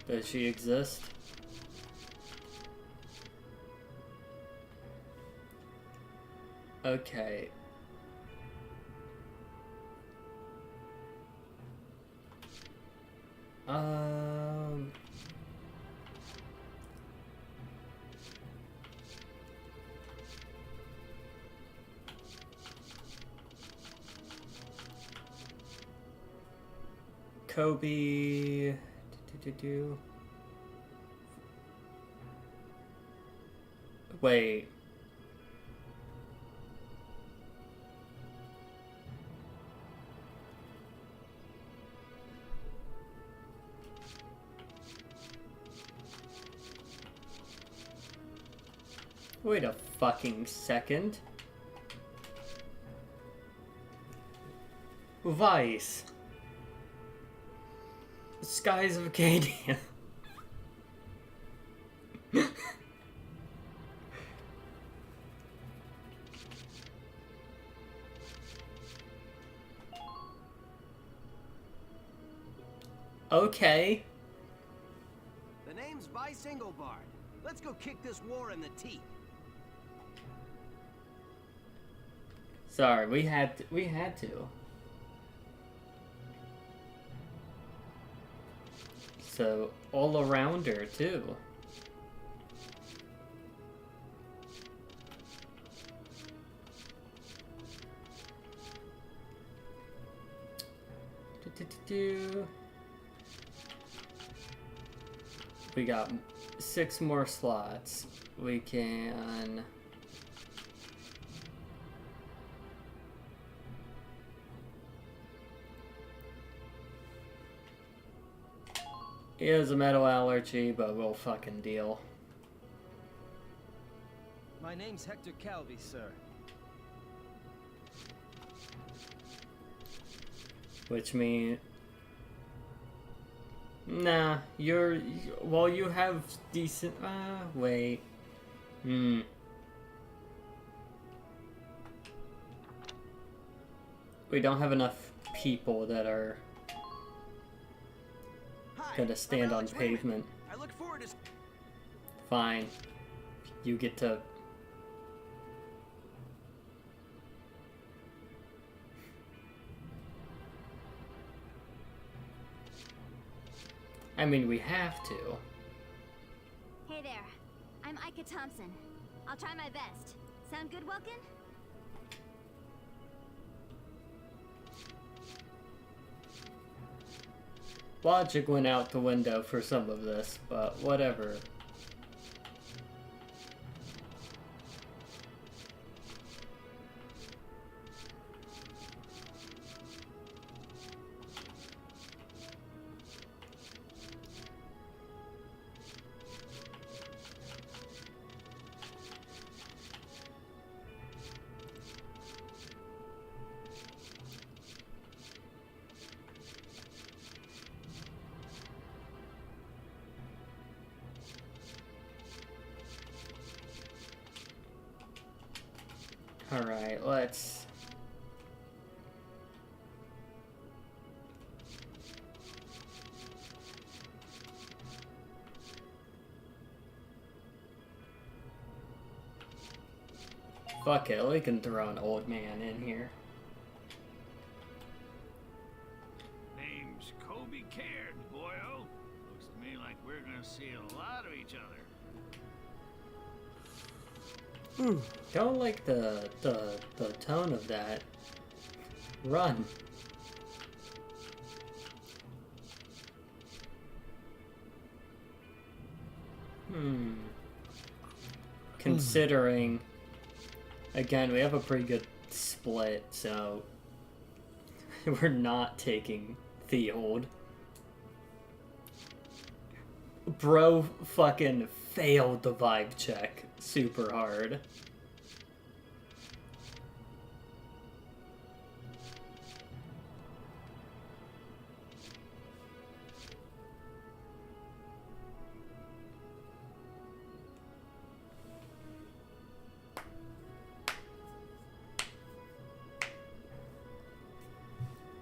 Speaker 1: Does she exist? Okay. Kobe. Wait. Wait a fucking second. Vice. Skies of Acadia. Okay.
Speaker 13: The name's Vice Engelbard. Let's go kick this war in the teeth.
Speaker 1: Sorry, we had to. So, all around her too. We got 6 more slots. We can... He has a metal allergy, but we'll fucking deal.
Speaker 14: My name's Hector Calvi, sir.
Speaker 1: Which means... Nah, you're... Well, you have decent... wait. We don't have enough people that are... gonna stand on pavement.
Speaker 13: I look forward to...
Speaker 1: Fine. You get to... I mean, we have to.
Speaker 6: Hey there. I'm Ika Thompson. I'll try my best. Sound good, Welkin?
Speaker 1: Logic went out the window for some of this, but whatever. Alright, let's... Fuck it, we can throw an old man in here.
Speaker 15: Name's Kobe Caird, boyo. Looks to me like we're gonna see a lot of each other.
Speaker 1: Don't like the tone of that. Run. Considering, again, we have a pretty good split, so we're not taking Theold. Bro fucking failed the vibe check super hard.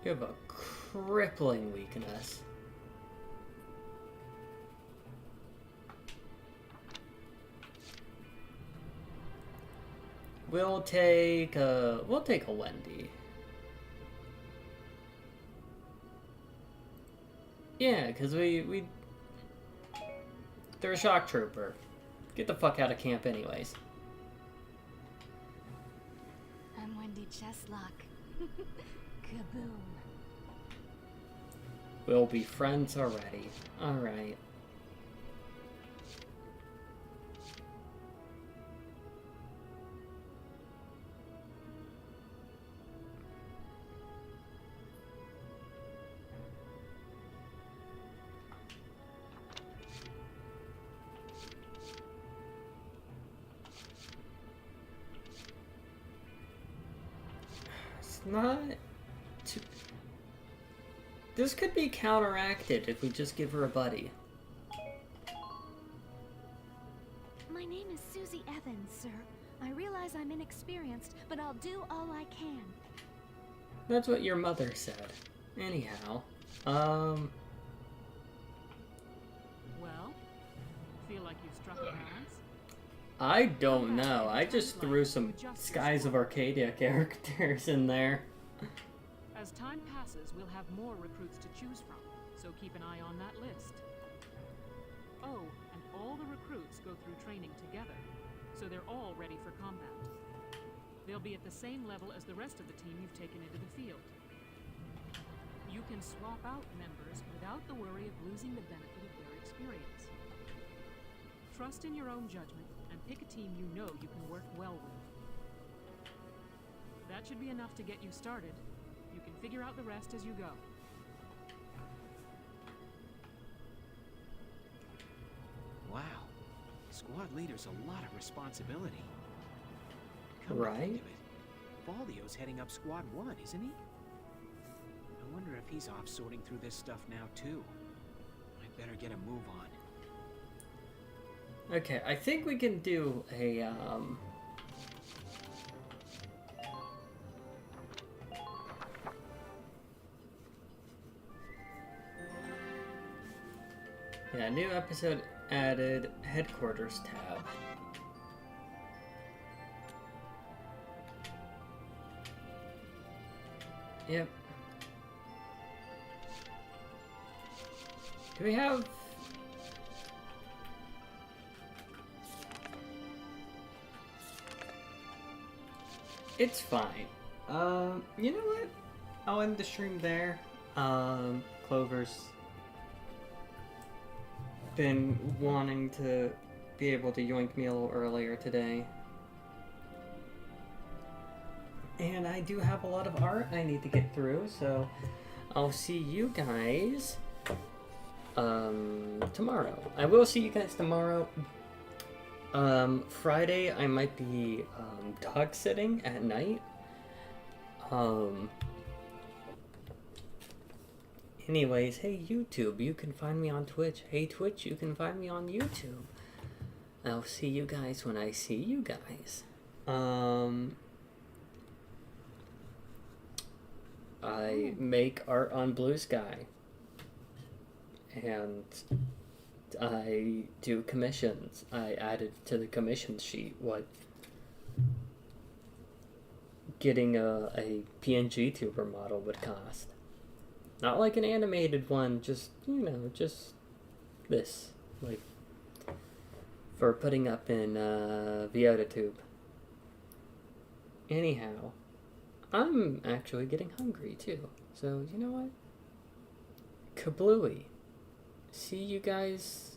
Speaker 1: You have a crippling weakness. We'll take a Wendy. Yeah, because we they're a shock trooper. Get the fuck out of camp anyways.
Speaker 6: I'm Wendy Cheslock. Kaboom.
Speaker 1: We'll be friends already. Alright. not too... This could be counteracted if we just give her a buddy.
Speaker 2: My name is Susie Evans, sir. I realize I'm inexperienced, but I'll do all I can.
Speaker 1: That's what your mother said. Anyhow,
Speaker 5: Well, feel like you've struck a balance?
Speaker 1: I don't know. I just threw some Skies of Arcadia characters in there.
Speaker 5: As time passes, we'll have more recruits to choose from, so keep an eye on that list. Oh, and all the recruits go through training together, so they're all ready for combat. They'll be at the same level as the rest of the team you've taken into the field. You can swap out members without the worry of losing the benefit of their experience. Trust in your own judgment and pick a team you know you can work well with. That should be enough to get you started. You can figure out the rest as you go.
Speaker 3: Wow. Squad leader's a lot of responsibility.
Speaker 1: Right?
Speaker 3: Baldio's heading up Squad 1, isn't he? I wonder if he's off sorting through this stuff now, too. I'd better get a move on.
Speaker 1: Okay, I think we can do a, yeah, new episode added, headquarters tab. Yep. Do we have... It's fine. You know what? I'll end the stream there. Clover's been wanting to be able to yoink me a little earlier today. And I do have a lot of art I need to get through, so I'll see you guys tomorrow. I will see you guys tomorrow. Friday I might be dog sitting at night. Anyways, hey YouTube, you can find me on Twitch. Hey Twitch, you can find me on YouTube. I'll see you guys when I see you guys. I make art on Blue Sky. And I do commissions. I added to the commission sheet what getting a PNG tuber model would cost. Not like an animated one, just, you know, just this. Like, for putting up in ViewTube. Anyhow, I'm actually getting hungry too. So, you know what? Kablooey. See you guys